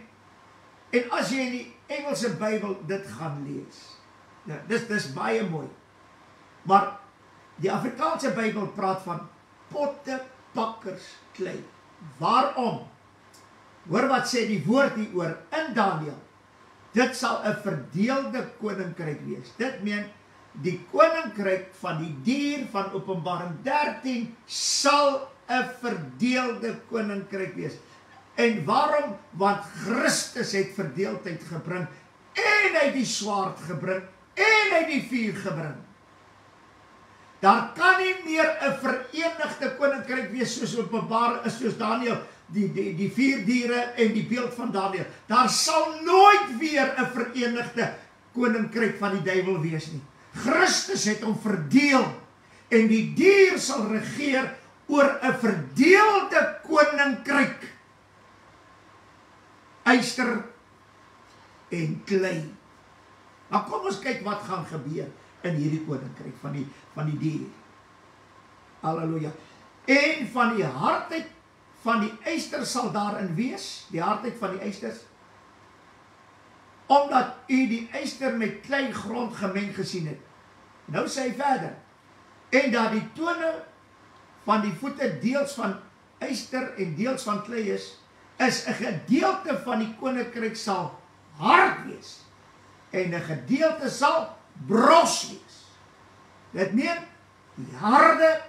as jy in die Engelse Bybel dit gaan lees, ja, dis baie mooi. Maar die Afrikaanse Bybel praat van pottebakkersklei. Waarom? Hoor wat sê die woord hieroor in Daniel. Dit sal 'n verdeelde koninkryk wees. Dit meen, die koninkryk van die dier van Openbaring 13 sal 'n verdeelde koninkryk wees. En waarom? Want Christus het verdeeldheid gebring, en hy het die swaard gebring, en hy het die vuur gebring. Daar kan nie meer 'n verenigde koninkryk wees soos Openbaring is, soos Daniel, die 4 diere en die beeld van Daniel. Daar sal nooit weer 'n verenigde koninkryk van die duiwel wees nie. Christus het hom verdeel, en die dier sal regeer oor 'n verdeelde koninkryk. Yster en klei. Maar kom ons kyk wat gaan gebeur in hierdie koninkryk van die dier. Halleluja. En van die hardheid van die yster sal daarin wees, die hardheid van die ysters, omdat u die yster met klei grond gemeng gesien het. Nou sê hy verder, en dat die tone van die voete deels van yster en deels van klei is 'n gedeelte van die koninkryk sal hard wees, en 'n gedeelte sal bros wees. Dit meen, die harde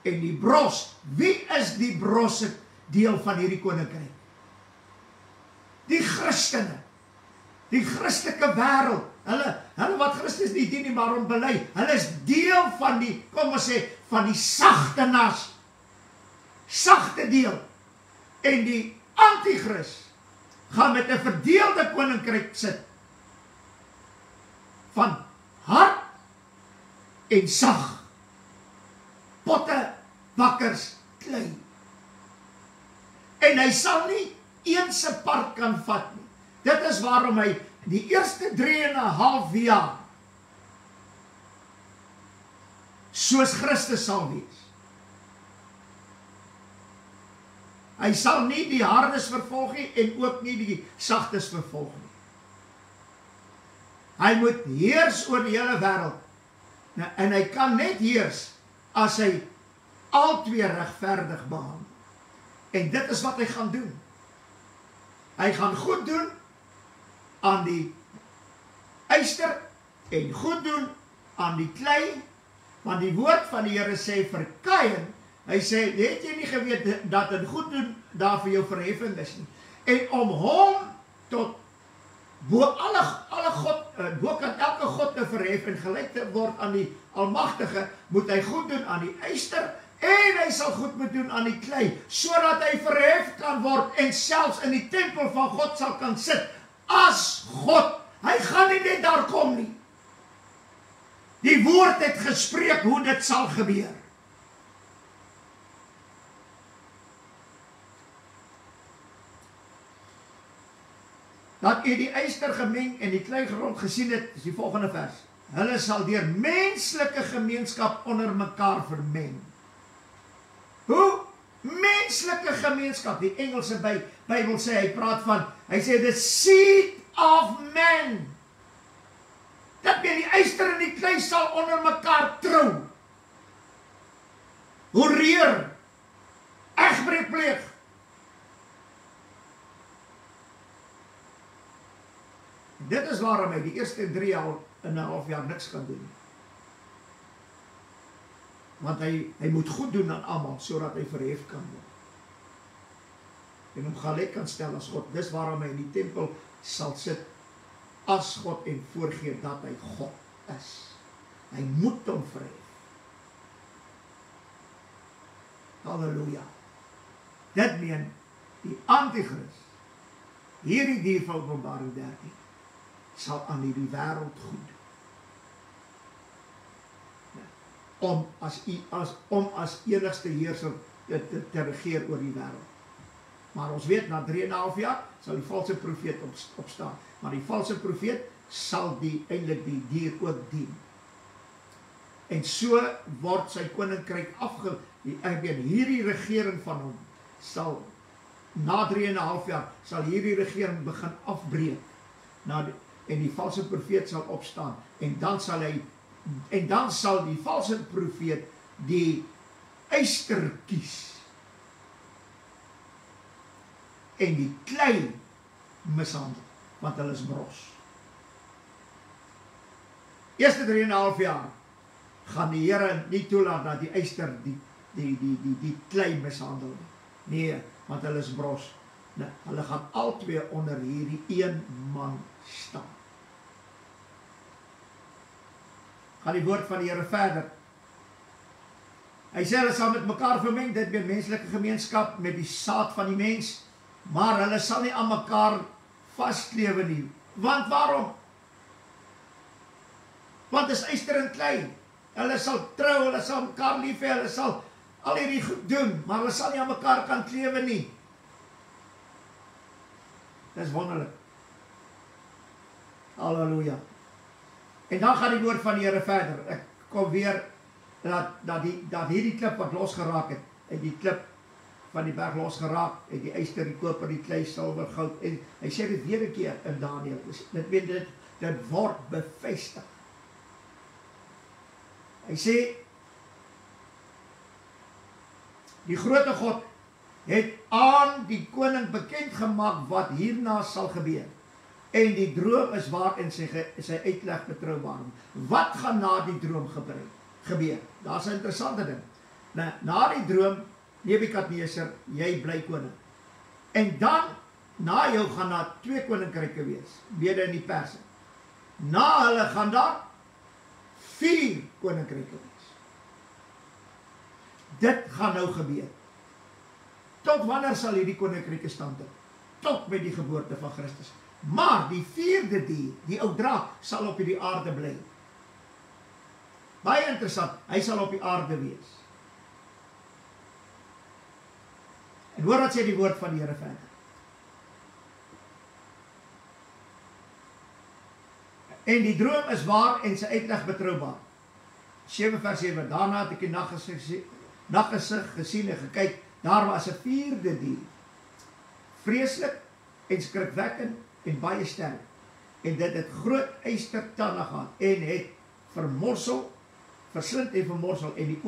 en die bros. Wie is die brosse deel van hierdie koninkryk? Die Christene, die Christelike wêreld, hulle wat Christus nie dien nie, maar hom bely, hulle is deel van die, kom ons sê, van die sagte nas, sagte deel, en die Antichrist gaan met 'n verdeelde koninkryk sit, van hard en sag, pottebakkers klei. En hy sal nie een se part kan vat nie. Dit is waarom hy die eerste 3,5 jaar soos Christus sal wees. Hy sal nie die hardes vervolg nie, en ook nie die sagtes vervolg nie. Hy moet heers oor die hele wêreld. En hy kan net heers as hy albei regverdig behandel. En dit is wat hy gaan doen. Hy gaan goed doen aan die yster en goed doen aan die klei, want die woord van die Here sê vir Kain, hy sê, het jy nie geweet dat het goed doen daar vir jou verheffing is nie, en om hom tot bo alle God, bokant elke God te verhef en gelyk te word aan die Almagtige, moet hy goed doen aan die yster, en hy sal goed moet doen aan die klei, sodat hy verhef kan word, en selfs in die tempel van God sal kan sit, as God. Hy gaan nie net daar kom nie. Die woord het gespreek hoe dit sal gebeur. Dat u die yster gemeng en die kleigrond gesien het, is die volgende vers. Hulle sal deur menslike gemeenskap onder mekaar vermeng. Hoe? Menslike gemeenskap. Die Engelse Bybel sê, hy sê the seed of man. Dat die yster en die klei sal onder mekaar trou. Hoereer, egbreek pleeg. Dit is waarom hy die eerste 3,5 jaar niks kan doen. Want hy moet goed doen aan almal, sodat hy verhef kan word. En hom gelyk kan stel as God. Dis waarom hy in die tempel sal sit as God en voorgee dat hy God is. Hy moet hom verhef. Halleluja. Dit meen die Antichrist, hierdie dier van Openbaring 13, sal aan hierdie wêreld goed doen. Om as enigste heerser te regeer oor die wêreld. Maar ons weet, na 3,5 jaar sal die valse profeet opstaan. Maar die valse profeet sal eintlik die dier ook dien. En so word sy koninkryk hierdie regering van hom sal, na 3,5 jaar, sal hierdie regering begin afbreek. En die valse profeet sal opstaan. En dan sal die valse profeet die yster kies. En die klei mishandel, want hulle is bros. Eerste 3,5 jaar gaan die Here nie toelaat dat die yster die klei mishandel nie. Nee, want hulle is bros. Nee, hulle gaan albei onder hierdie een man staan. Gaan die woord van die Here verder. Hy sê hulle sal met mekaar vermeng, dit met menslike gemeenskap, met die saad van die mens, maar hulle sal nie aan mekaar vastklewe nie. Want waarom? Want is yster en klei. Hulle sal trou, hulle sal mekaar lief hê, hulle sal al hierdie goed doen, maar hulle sal nie aan mekaar kan klewe nie. Dis wonderlik. Halleluja. En dan gaan die woord van die Here verder. Ek kom weer dat hierdie klip wat losgeraak het, uit die klip van die berg losgeraak, uit die yster, die koper, die klei, silwer, goud, en hy sê dit weer 'n keer in Daniël. Dit word bevestig. Hy sê, die grote God het aan die koning bekend gemaak wat hierna sal gebeur. En die droom is waar en sy uitleg betroubaar. Wat gaan na die droom gebeur? Daar's 'n interessante ding. Na die droom, Nebukadneser, jy bly koning. En dan, na jou gaan daar 2 koninkryke wees, Mede en die Perse. Na hulle gaan daar 4 koninkryke wees. Dit gaan nou gebeur. Tot wanneer sal hierdie koninkryke stand hou? Tot met die geboorte van Christus. Maar die 4de dier, die ou draak, sal op hierdie aarde bly. Baie interessant, hy sal op die aarde wees. En hoor wat sê die woord van die Here verder. En die droom is waar en sy uitleg betroubaar. 7 vers 7, daarna het ek die naggesig gesien en gekyk, daar was 'n 4de dier. Vreeslik en skrikwekkend en baie sterk. En dit het groot ystertande gehad en het verslind en vermorsel en die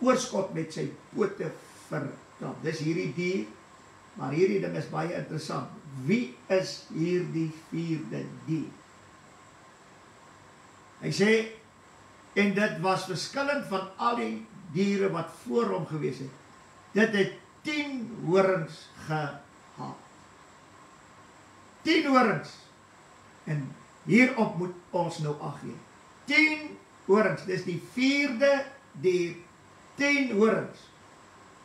oorskot met sy pote vertrap. Dis hierdie dier, maar hierdie ding is baie interessant. Wie is hierdie 4de dier? Hy sê, En dit was verskillend van al die diere wat voor hom gewees het. Dit het 10 horings gehad. 10 horings. En hierop moet ons nou ag gee. 10 horings, dis die 4de dier, 10 horings.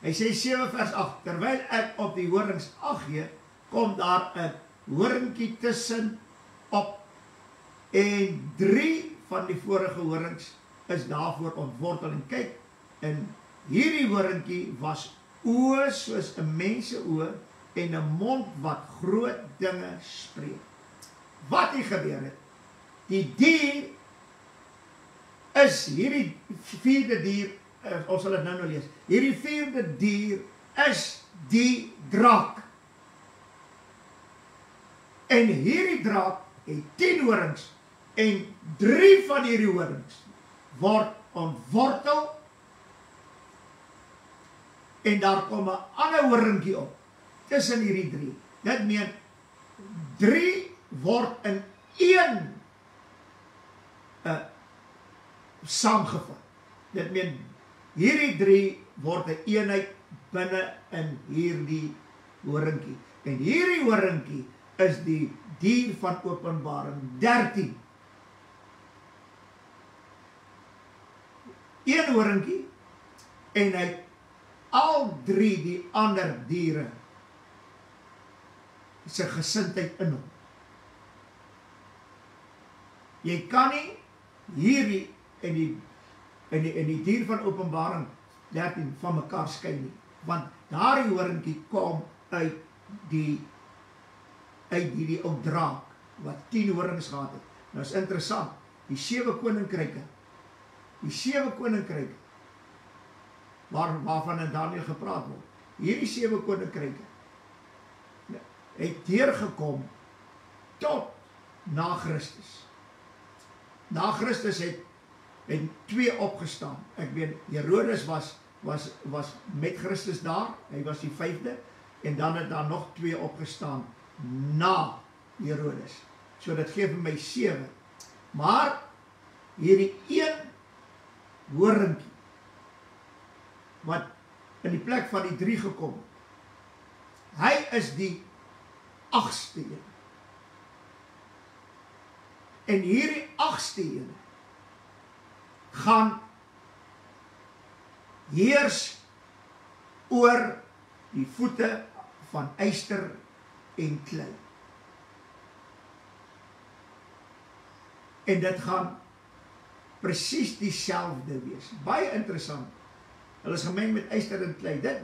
Hy sê 7 vers 8, terwyl ek op die horings ag gee, kom daar 'n horingkie tussen op, en 3 van die vorige horings is daarvoor ontwortel. En kyk, en hierdie horingkie was oë soos 'n mens se oë en 'n mond wat groot dinge spreek. Wat hier gebeur het, die dier is hierdie 4de dier, ons sal dit nou lees, hierdie 4de dier is die draak. En hierdie draak het 10 horings, en 3 van hierdie horings word ontwortel, en daar kom 'n ander horingkie op, tussen hierdie 3. Dit meen, 3 word in 1 saamgevat. Dit meen, hierdie 3 word 'n eenheid binne in hierdie horingkie. En hierdie horingkie is die dier van Openbaring 13. 1 horingkie, en hy al 3 die ander diere se gesindheid in hom. Jy kan nie hierdie en die dier van Openbaring 13 van mekaar skei nie, want daardie horingkie kom uit hierdie ou draak wat 10 horings gehad het. Nou is interessant, die 7 koninkryke, waarvan in Daniël gepraat word, hierdie 7 koninkryke het deurgekom tot na Christus. Na Christus het 2 opgestaan. Ek weet, Herodes was met Christus daar, hy was die 5de, en dan het daar nog 2 opgestaan na Herodes. So dit gee vir my 7. Maar hierdie 1 horingkie wat in die plek van die 3 gekom het, hy is die 8ste een. En hierdie 8ste een gaan heers oor die voete van yster en klei. En dit gaan presies dieselfde wees. Baie interessant. Hulle is gemeng met yster en klei. Dit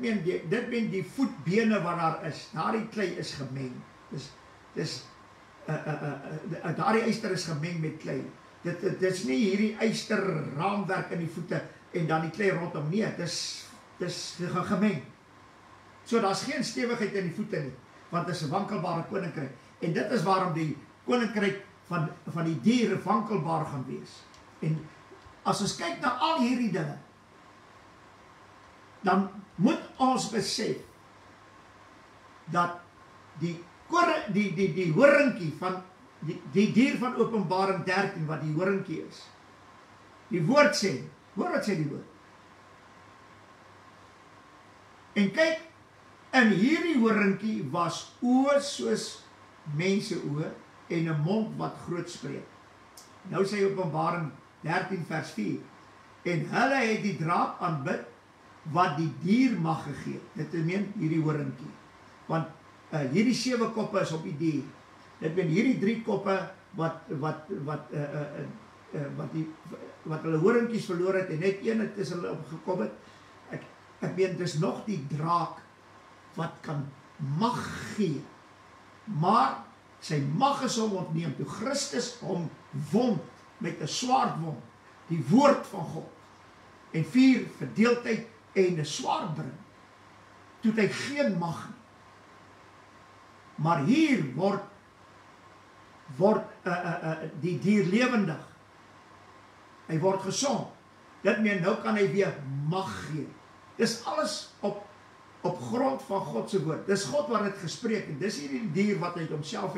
meen die voetbene wat daar is. Daardie klei is gemeng. Daardie yster is gemeng met klei. Dit is nie hierdie yster raamwerk in die voete en dan die klei rondom. Nee, dit is gemeng. So daar's geen stewigheid in die voete nie, want dit is 'n wankelbare koninkryk. En dit is waarom die koninkryk van die diere wankelbaar gaan wees. En as ons kyk na al hierdie dinge, dan moet ons besef dat die horingkie van die dier van Openbaring 13 wat die horingkie is. Die woord sê, hoor wat sê die woord. En kyk, in hierdie horingkie was oë soos mense oë en 'n mond wat groot spreek. Nou sê Openbaring 13 vers 4. En hulle het die draak aanbid wat die dier mag gegee. Dit meen hierdie horingkie. Want hierdie 7 koppe is op die dier. Dit meen hierdie 3 koppe wat hulle horingkies verloor het en net een het is hulle opgekom het. Ek meen dis nog die draak wat kan mag gee. Maar sy mag is hom ontneem toe Christus hom wond met 'n swaard wond, die woord van God. En 4 verdeeldheid en 'n swaard bring. Toe hy geen mag nie. Maar hier word die dier lewendig. Hy word gesond. Dit meen nou kan hy weer mag gee. Dis alles op grond van God se woord. Dis God wat dit gespreek en dis hierdie dier wat uit homself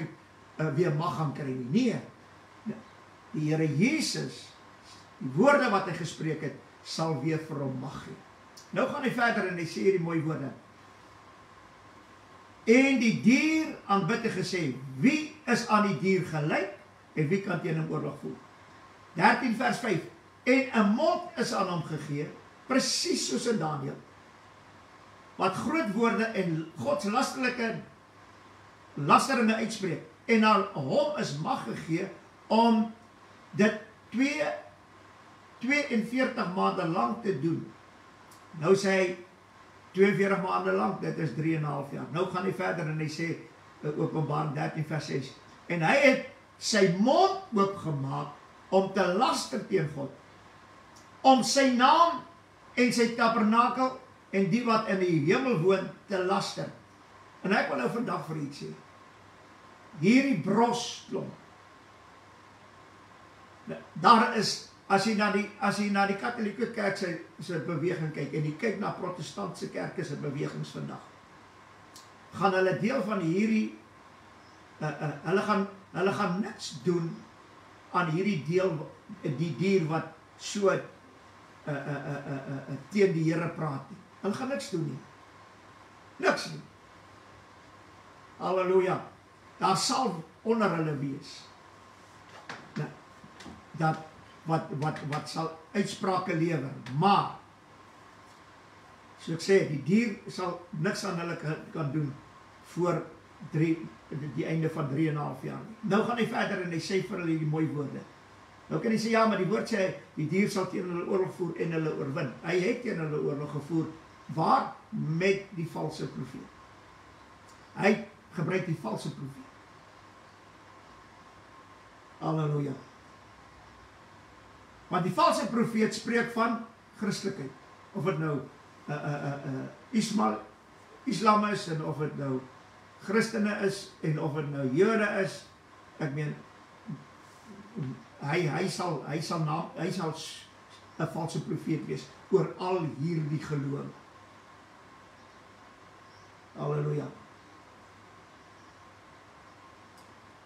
weer mag gaan kry nie. Nee. Die Here Jesus Die woorde wat hy gespreek het, sal weer vir hom mag gee. Nou gaan hy verder en hy sê hierdie mooi woorde. En die dier aanbid het gesê, wie is aan die dier gelyk en wie kan teen hom oorlog voer? 13 vers 5. En 'n mond is aan hom gegee, presies soos in Daniël, wat groot woorde en godslasterlike lasteringe uitspreek. En aan hom is mag gegee om dit 42 maande lang te doen. Nou sê hy 42 maande lang, dit is 3,5 jaar. Nou gaan hy verder en hy sê, Openbaring 13 vers 6, en hy het sy mond oopgemaak om te laster teen God, om sy naam en sy tabernakel en die wat in die hemel woon te laster. En ek wil nou vandag vir iets sê, hierdie brosklomp, daar is, as jy na die katholieke kerk se beweging kyk, en jy kyk na protestantse kerke se bewegings vandag, gaan hulle deel van hierdie, hulle gaan niks doen aan hierdie deel, die dier wat so teen die Here praat nie. Hulle gaan niks doen nie. Niks nie. Halleluja. Daar sal onder hulle wees dat wat sal uitsprake lewer, maar so ek sê, die dier sal niks aan hulle kan doen voor die einde van 3,5 jaar. Nou gaan hy verder en hy sê vir hulle die mooi woorde. Nou kan hy sê, ja, maar die woord sê, die dier sal teen hulle oorlog voer en hulle oorwin. Hy het teen hulle oorlog gevoer, waar? Met die valse profeet. Hy gebruik die valse profeet. Halleluja. Want die valse profeet spreek van Christelikheid. Of het nou Islam is, en of het nou Christene is, en of het nou Jode is, ek meen, hy sal 'n valse profeet wees, oor al hierdie geloof. Halleluja.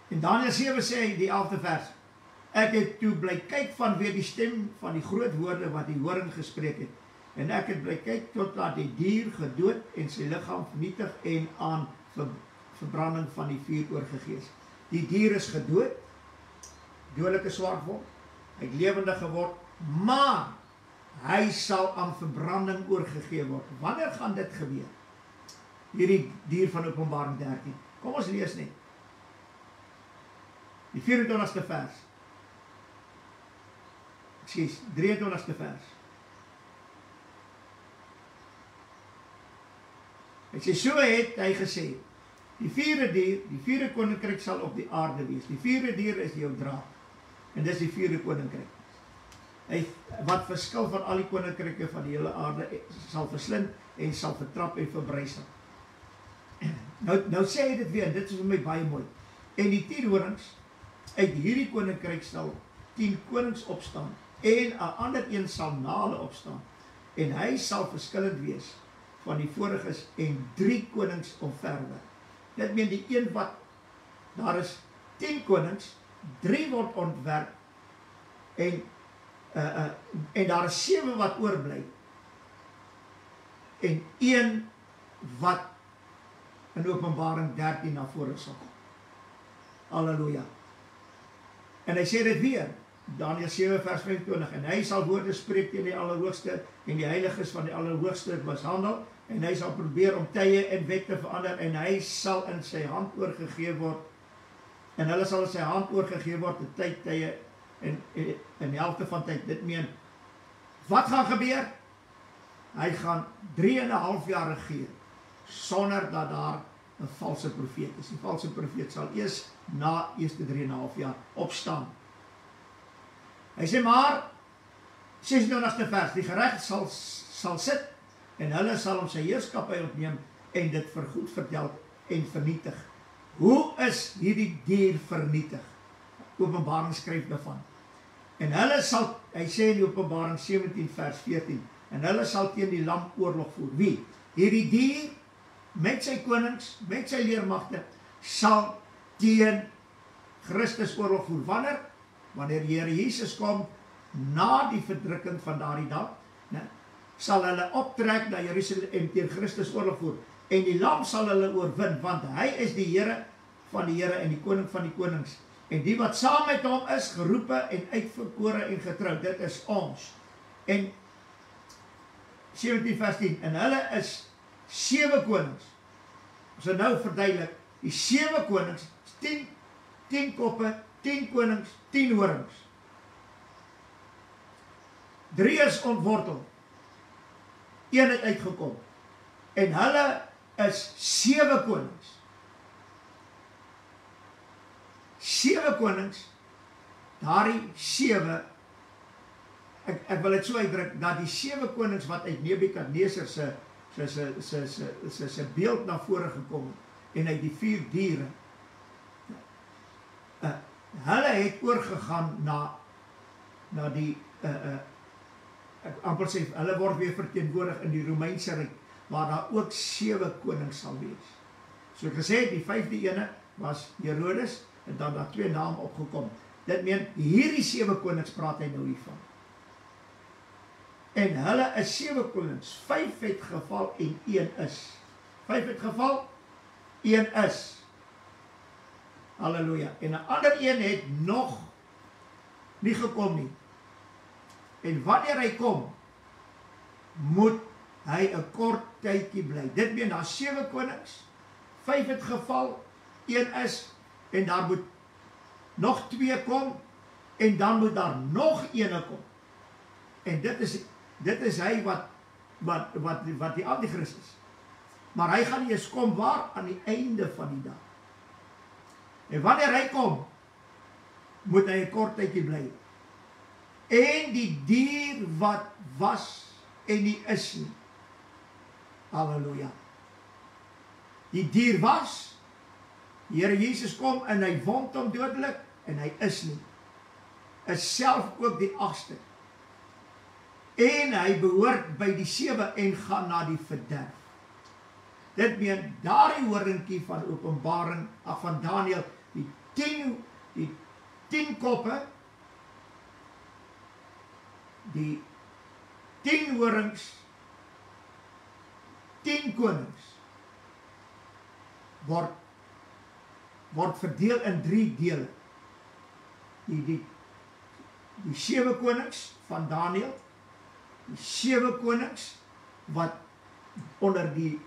In Daniël 7 sê hy die 11de vers, ek het toe bly kyk vanweer die stem van die groot woorde wat die horing gespreek het, en ek het bly kyk totdat die dier gedood en sy liggaam vernietig en aan verbranding van die vuur oorgegee is. Die dier is gedood, dodelike swaardwond, hy het lewendig geword, maar hy sal aan verbranding oorgegee word. Wanneer gaan dit gebeur? Hierdie dier van Openbaring 13. Kom ons lees net. Die 24ste vers. Ekskuus, 23ste vers. Hy sê, so het hy gesê, die vierde dier, die vierde koninkryk sal op die aarde wees. Die vierde dier is jou draak. En dis die vierde koninkryk. Hy, wat verskil van al die koninkryke van die hele aarde, sal verslind en sal vertrap en verbrysel. Nou sê hy dit weer, en dit is vir my baie mooi. En die 10 horings, uit hierdie koninkryk sal 10 konings opstaan, en 'n ander een sal na hulle opstaan, en hy sal verskillend wees van die voriges, en 3 konings omverwerp. Dit meen die een wat, daar is 10 konings, 3 word ontwerp, en daar is 7 wat oorbly, en 1 wat in Openbaring 13 na vore sal kom. Halleluja. En hy sê dit weer, Daniël 7 vers 25, en hy sal woorde spreek teen die Allerhoogste, en die heiliges van die Allerhoogste mishandel, en hy sal probeer om tye en wette verander, en hy sal in sy hand oorgegee word, en hulle sal in sy hand oorgegee word, die tye, en die helfte van tyd. Dit meen, wat gaan gebeur? Hy gaan 3,5 jaar regeer, sonder dat daar 'n valse profeet is. Die valse profeet sal eers na eerste 3,5 jaar opstaan. Hy sê maar, 26ste vers, die gereg sal sit, en hulle sal om sy heerskappy ontneem, en dit vergoed vertel en vernietig. Hoe is hierdie dier vernietig? Openbaring skryf daarvan. En hulle sal, hy sê in Openbaring 17 vers 14, en hulle sal teen die lam oorlog voer. Wie? Hierdie dier, met sy konings, met sy leermagte, sal teen Christus oorlog voer. Wanneer die Here Jesus kom, na die verdrukking van daardie dag, né, sal hulle optrek na Jerusalem en teen Christus oorlog voer. En die lam sal hulle oorwin, want hy is die Here van die Here en die koning van die konings. En die wat saam met hom is, geroepe en uitverkore en getrou, dit is ons. En 17 vers 10, en hulle is 7 konings. As ons nou verduidelik, die 7 konings, 10 koppe, 10 konings, 10 horings. 3 is ontwortel, 1 het uitgekom. En hulle is 7 konings. 7 konings, daardie 7, ek wil het so uitdruk, dat die 7 konings wat uit Nebukadneser se beeld na vore gekom, en uit die 4 diere, hulle het oorgegaan na die, ek amper sê, hulle word weer verteenwoordig in die Romeinse Ryk, waar daar ook 7 konings sal wees. So ek gesê, die 5de ene was Herodes, en dan daar 2 name opgekom. Dit meen, hierdie 7 konings praat hy nou hiervan. En hulle is 7 konings, 5 het geval en 1 is. 5 het geval, 1 is. Halleluja. En 'n ander een het nog nie gekom nie. En wanneer hy kom, moet hy 'n kort tydjie bly. Dit meen, daar 7 konings, 5 het geval, 1 is, en daar moet nog 2 kom, en dan moet daar nog 1 kom. En dit is hy wat die Antichrist is. Maar hy gaan eers kom waar? Aan die einde van die dag. En wanneer hy kom, moet hy 'n kort tydjie bly. En die dier wat was en die is nie. Halleluja. Die dier was, die Here Jesus kom en hy wond hom dodelik en hy is nie. Is self ook die 8ste. En hy behoort by die 7 en gaan na die verderf. Dit meen daardie horingkie van Openbaring, van Daniël, die 10 koppe, die 10 horings, 10 konings, word verdeel in 3 dele. Die 7 konings van Daniël, die 7 konings wat onder die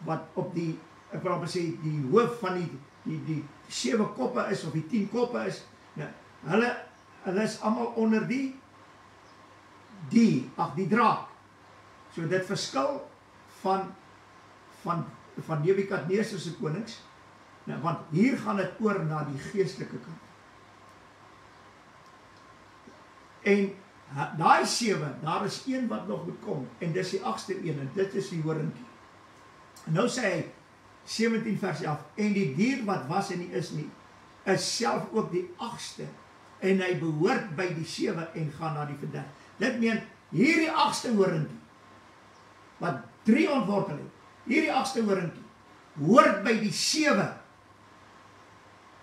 wat op die, ek wil maar sê, die hoof van die 7 koppe is, of die 10 koppe is, nou, hulle is allemaal onder die draak. So dit verskil van Nebukadneser se konings, nou, want hier gaan het oor na die geestelike kant. En daai 7, daar is een wat nog moet kom, en dis die 8ste een, en dit is die horingkie. En nou sê hy, 17 vers 11, en die dier wat was en nie is nie, is self ook die 8ste, en hy behoort by die 7 en gaan na die verderf. Dit meen, hierdie 8ste horingkie, wat 3 ontwortel het, hierdie 8ste horingkie, hoort by die 7,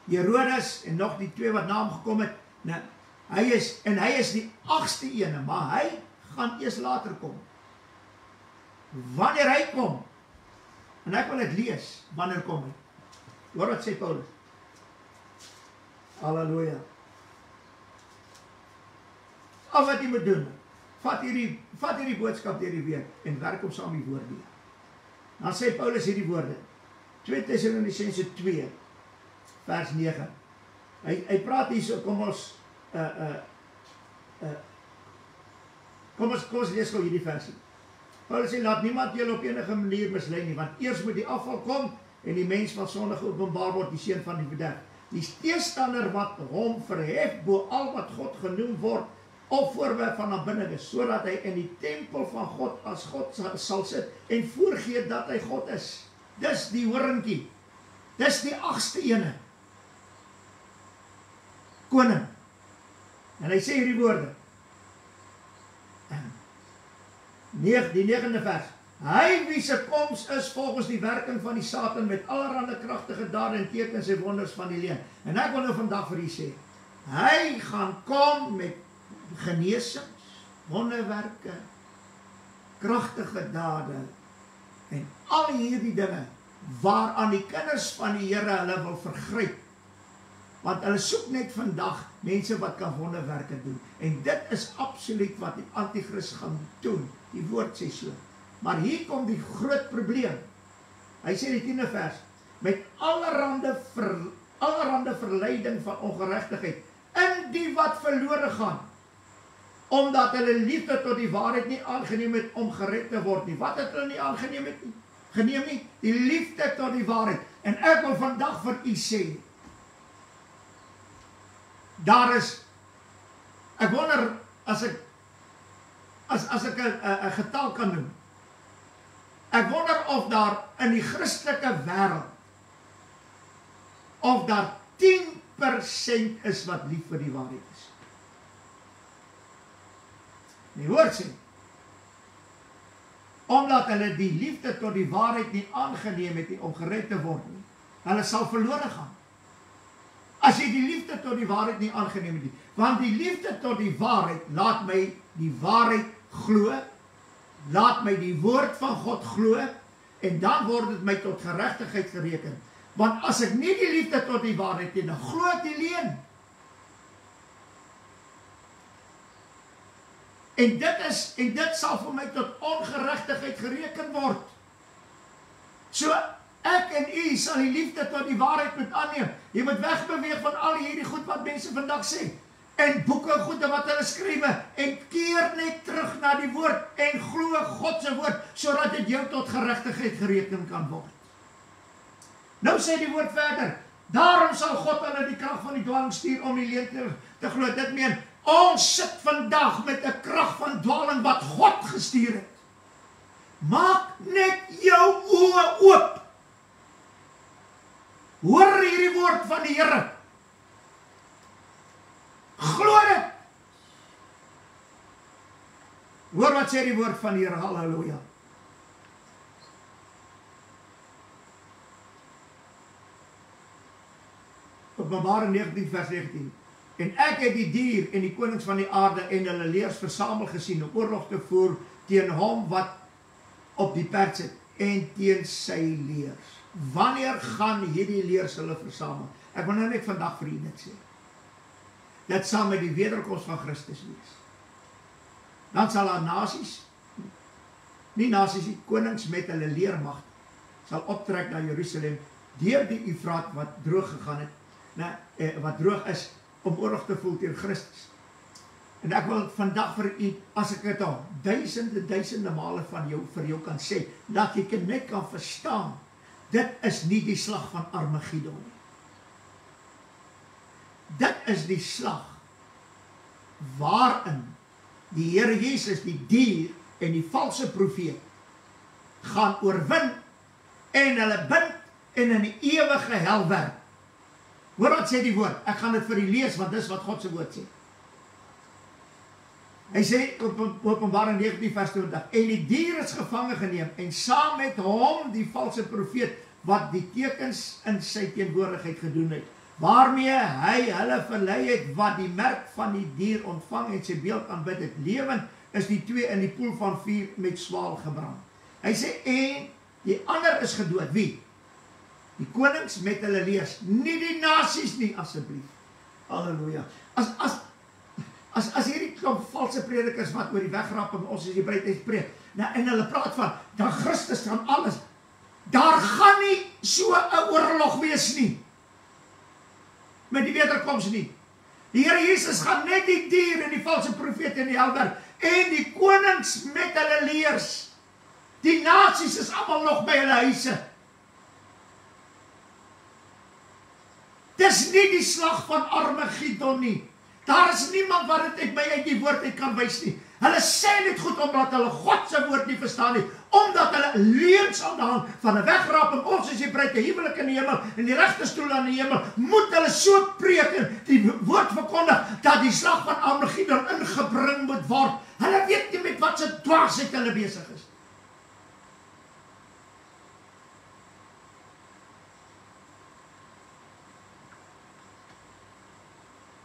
Herodes, en nog die 2 wat na hom gekom het, nou, hy is die 8ste ene, maar hy gaan eers later kom. Wanneer hy kom, en ek wil het lees, wanneer kom hy? Hoor wat sê Paulus. Halleluja. Al wat jy moet doen, vat hierdie boodskap deur die week, en werk om saam die woord deur. Dan sê Paulus hierdie woorde, 2 Tessalonisense 2, vers 9. Hy praat hier so, kom ons lees gou hierdie versie. Paulus sê, laat niemand julle op enige manier mislei nie, want eers moet die afval kom, en die mens van sonde geopenbaar word, die seun van die verderf. Die teestander wat hom verhef, bo al wat God genoem word, op voorwerp van aanbidding is, sodat hy in die tempel van God as God sal sit, en voorgee dat hy God is. Dis die horingkie. Dis die 8ste ene. Koning. En hy sê hierdie woorde. Die 9de vers. Hy wie se koms is volgens die werking van die Satan met allerhande kragtige dade en tekens en wonders van die leuen. En ek wil nou vandag vir u sê, Hy gaan kom met genesings, wonderwerke, kragtige dade en al hierdie dinge waaraan die kinders van die Here hulle wil vergryp. Want hulle soek net vandag mense wat kan wonderwerke doen. En dit is absoluut wat die antichrist gaan doen. Die woord sê so. Maar hier kom die groot probleem. Hy sê die 10de vers, met allerhande verleiding van ongeregtigheid in die wat verlore gaan, omdat hulle liefde tot die waarheid nie aangeneem het om gered te word nie. Wat het hulle nie aangeneem het nie? Geneem nie? Die liefde tot die waarheid. En ek wil vandag vir u sê, daar is, ek wonder, as ek 'n getal kan noem, ek wonder of daar in die Christelike wêreld, of daar 10% is wat lief vir die waarheid is. Die woord sê, omdat hulle die liefde tot die waarheid nie aangeneem het om gered te word nie, hulle sal verlore gaan. As jy die liefde tot die waarheid nie aangeneem het nie, want die liefde tot die waarheid laat my die waarheid glo, laat my die woord van God glo, en dan word dit my tot geregtigheid gereken. Want as ek nie die liefde tot die waarheid het, dan glo ek die leuen. En dit sal vir my tot ongeregtigheid gereken word. So ek en u sal die liefde tot die waarheid moet aanneem. Jy moet wegbeweeg van al hierdie goed wat mense vandag sê. En boeke goede wat hulle skrywe. En keer net terug na die woord. En glo God se woord. Sodat dit jou tot geregtigheid gereken kan word. Nou sê die woord verder. Daarom sal God hulle die krag van die dwaling stuur om die leuen te glo. Dit meen, ons sit vandag met 'n krag van dwaling wat God gestuur het. Maak net jou oë oop. Hoor hierdie woord van die Here. Glo dit. Hoor wat sê die woord van die Here. Halleluja. Openbaring 19 vers 19. En ek het die dier en die konings van die aarde en hulle leers versamel gesien om oorlog te voer teen hom wat op die perd sit en teen sy leers. Wanneer gaan hierdie leers hulle versamel? Ek wil nou net vandag vir u dit sê. Dit sal met die wederkoms van Christus wees. Dan sal daar nasies, nie nasies, die konings met hulle leermag, sal optrek na Jerusalem, deur die Eufraat wat droog gegaan het, wat droog is, om oorlog te voer teen Christus. En ek wil vandag vir u, as ek dit al duisende male van jou, vir jou kan sê, dat jy net kan verstaan, dit is nie die slag van Armageddon nie. Dit is die slag waarin die Here Jesus, die dier en die valse profeet gaan oorwin en hulle bind en in die ewige hel werk. Hoor wat sê die woord? Ek gaan dit vir u lees, want dis wat God se woord sê. Hy sê op Openbaring 19 vers 20, en die dier is gevange geneem en saam met hom die valse profeet wat die tekens in sy teenwoordigheid gedoen het, waarmee hy hulle verlei het wat die merk van die dier ontvang en sy beeld aanbid het. Lewend is die twee in die poel van vuur met swaal gebrand. Hy sê, en die ander is gedood. Wie? Die konings met hulle leers, nie die nasies nie, asseblief. Halleluja. As hierdie klomp valse predikers wat oor die wegraping ons is die bruidheid preek, en hulle praat van, dan Christus gaan alles, daar gaan nie so 'n oorlog wees nie, met die wederkoms nie. Die Here Jesus gaan net die dier en die valse profeet in die hel werk, en die konings met hulle leers, die nasies is allemaal nog by hulle huise. Dis nie die slag van Armageddon nie. Daar is niemand wat dit uit die woord uit kan wys nie. Hulle sê net goed omdat hulle God se woord nie verstaan nie, omdat hulle leuns aan die hand van 'n wegraping, ons is die bruid, 'n huwelik in die hemel en die regterstoel aan die hemel, moet hulle so preek en die woord verkondig dat die slag van Armageddon ingebring moet word. Hulle weet nie met wat se dwaasheid hulle besig is.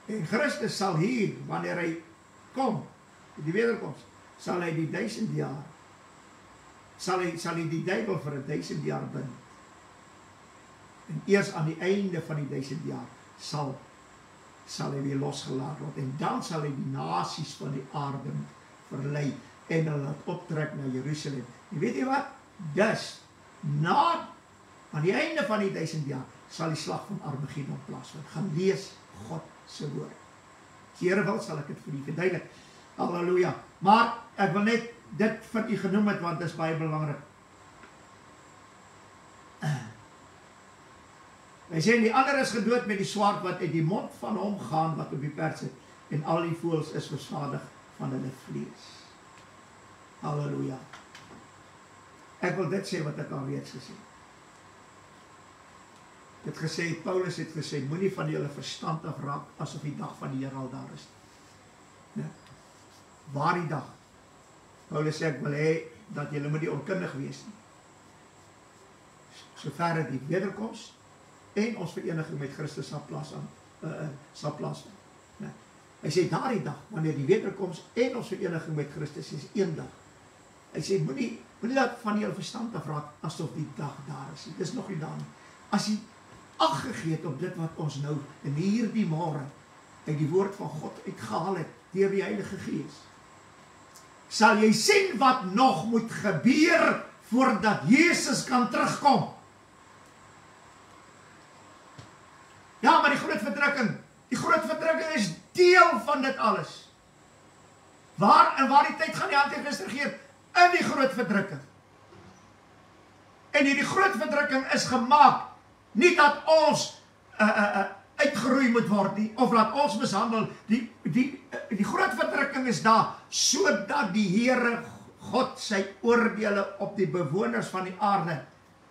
En Christus sal hier, wanneer hy kom, die wederkoms, sal hy die 1000 jaar, sal hy die duiwel vir 1000 jaar bind. En eers aan die einde van die 1000 jaar sal hy weer losgelaat word. En dan sal hy die nasies van die aarde verlei en hulle laat optrek na Jerusalem. En weet jy wat? Dus, aan die einde van die 1000 jaar sal die slag van Armageddon plaasvind. Gaan lees God se woord. As die Here wil, sal ek dit vir u verduidelik. Halleluja. Maar ek wil net dit vir u genoem het, want dit is baie belangrik. Hy sê, die ander is gedood met die swaard wat uit die mond van hom gaan, wat op die perd sit, en al die voëls is versadig van hulle vlees. Halleluja. Ek wil dit sê wat ek al reeds gesê het. Paulus het gesê, moenie van julle verstand af raak, asof die dag van die Here al daar is. Nee. Waar die dag? Paulus sê, ek wil hê, dat julle moet nie onkundig wees nie. Sover die wederkoms, en ons vereniging met Christus sal plaasvind. Nee. Hy sê, daardie dag, wanneer die wederkoms, en ons vereniging met Christus is een dag. Hy sê, moenie dat van julle verstand af raak, asof die dag daar is. Dit is nog nie daar nie. As jy ag gegee het op dit wat ons nou in hierdie môre uit die woord van God uitgehaal het deur die Heilige Gees, sal jy sien wat nog moet gebeur voordat Jesus kan terugkom. Ja, maar die groot verdrukking is deel van dit alles. Waar die tyd gaan die Antichrist regeer? In die groot verdrukking. En hierdie groot verdrukking is gemaak, nie dat ons uitgeroei moet word nie, of dat ons mishandel, die groot verdrukking is daar, sodat die Here God sy oordeele op die bewoners van die aarde,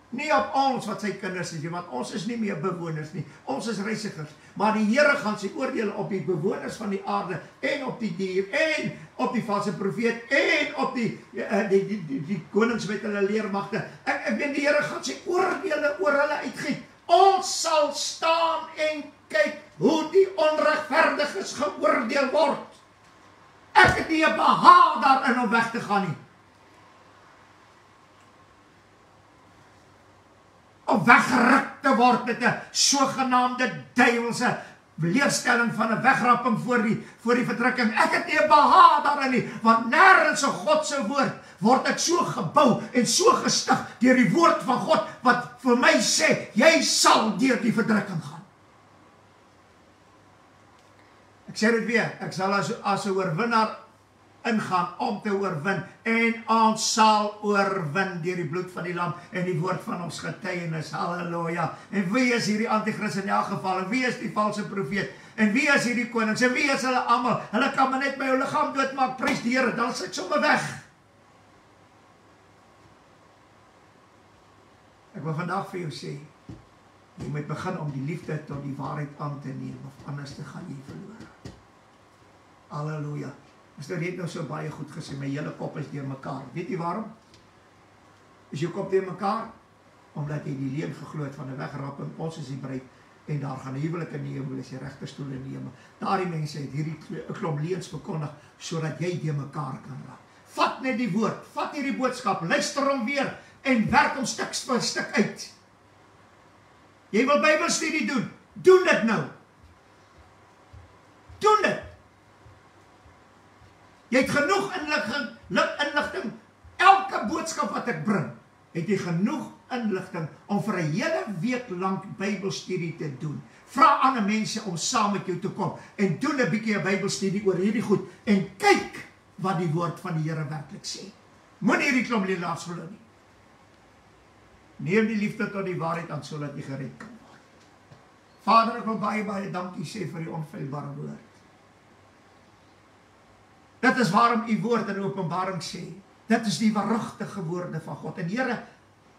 nie op ons wat sy kinders is, want ons is nie meer bewoners nie, ons is reisigers, maar die Here gaan sy oordeele op die bewoners van die aarde, en op die dier, en op die valse profeet, en op die konings met hulle leermagte. Ek weet die Here gaan sy oordeele oor hulle uitgiet. Ons sal staan en kyk hoe die onregverdiges geoordeel word. Ek het nie 'n behaag daarin om weg te gaan nie. Om weggeruk te word met 'n sogenaamde duiwelse leerstelling van 'n wegrapping voor die verdrukking. Ek het nie 'n behaag daarin nie, want nêrens in God se woord word ek so gebou en so gestig deur die woord van God, wat vir my sê, jy sal deur die verdrukking gaan. Ek sê dit weer, ek sal as 'n oorwinnaar ingaan om te oorwin, en ons sal oorwin deur die bloed van die lam en die woord van ons getuienis. Halleluja. En wie is hierdie antichrist in elk geval? En wie is die valse profeet? En wie is hierdie konings? En wie is hulle almal? Hulle kan maar net my liggaam doodmaak, prys die Here, dan is ek sommer weg. Ek wil vandag vir jou sê, jy moet begin om die liefde tot die waarheid aan te neem, of anders te gaan jy verloor. Halleluja. Pastor het nou so baie goed gesê, my hele kop is deur mekaar. Weet jy waarom? Is jou kop deur mekaar? Omdat jy die leuen geglo het van 'n wegrapping, ons is die bruid, en daar gaan 'n huwelik in die hemel, is die regterstoel in die hemel. Daardie mense het hierdie klomp leuns verkondig, sodat jy deur mekaar kan raak. Vat net die woord, vat hierdie boodskap, luister hom weer, en werk hom stuk vir stuk uit. Jy wil Bybelstudie doen, doen dit nou. Doen dit. Jy het genoeg inligting, elke boodskap wat ek bring, het jy genoeg inligting om vir 'n hele week lank Bybelstudie te doen. Vra ander mense om saam met jou te kom, en doen 'n bietjie 'n Bybelstudie oor hierdie goed, en kyk wat die woord van die Here werklik sê. Moenie hierdie klomp lelaars glo nie. Neem die liefde tot die waarheid aan, sodat jy gered kan word. Vader, ek wil baie dankie sê vir die onfeilbare woord. Dit is waarom u woord in Openbaring sê, dit is die waaragtige woorde van God. En Here,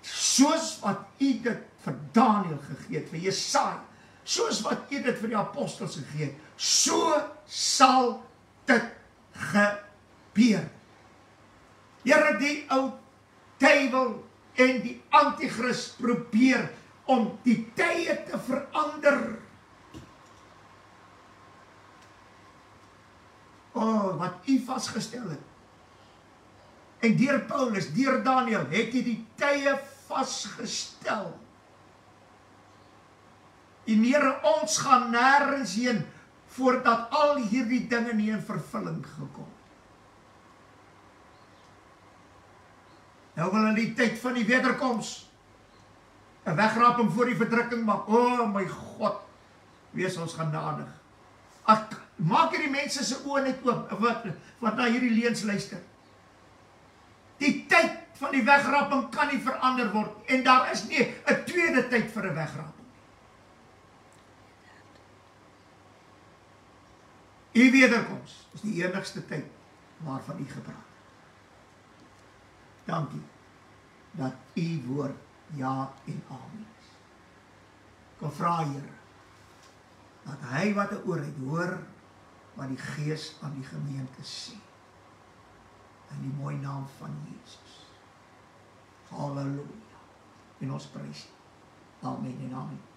soos wat u dit vir Daniël gegee het, vir Jesaja, soos wat u dit vir die apostels gegee het, so sal dit gebeur. Here, die ou duiwel en die antichrist probeer om die tye te verander. wat u vasgestel het. En deur Paulus, deur Daniël, het hy die tye vasgestel. En Here, ons gaan nêrens heen voordat al hierdie dinge nie in vervulling gekom. Nou wil in die tyd van die wederkoms 'n wegraping voor die verdrukking maak. O my God, wees ons genadig. Maak hierdie mense se oë net oop wat na hierdie leuns luister. Die tyd van die wegraping kan nie verander word en daar is nie 'n tweede tyd vir 'n wegraping. U wederkoms is die enigste tyd waarvan u gepraat het. Dankie dat u woord ja en amen is. Kom vra Here dat hy wat 'n oor het hoor wat die Gees aan die gemeente sê. In die mooi naam van Jesus. Halleluja. En ons prys. Amen en amen.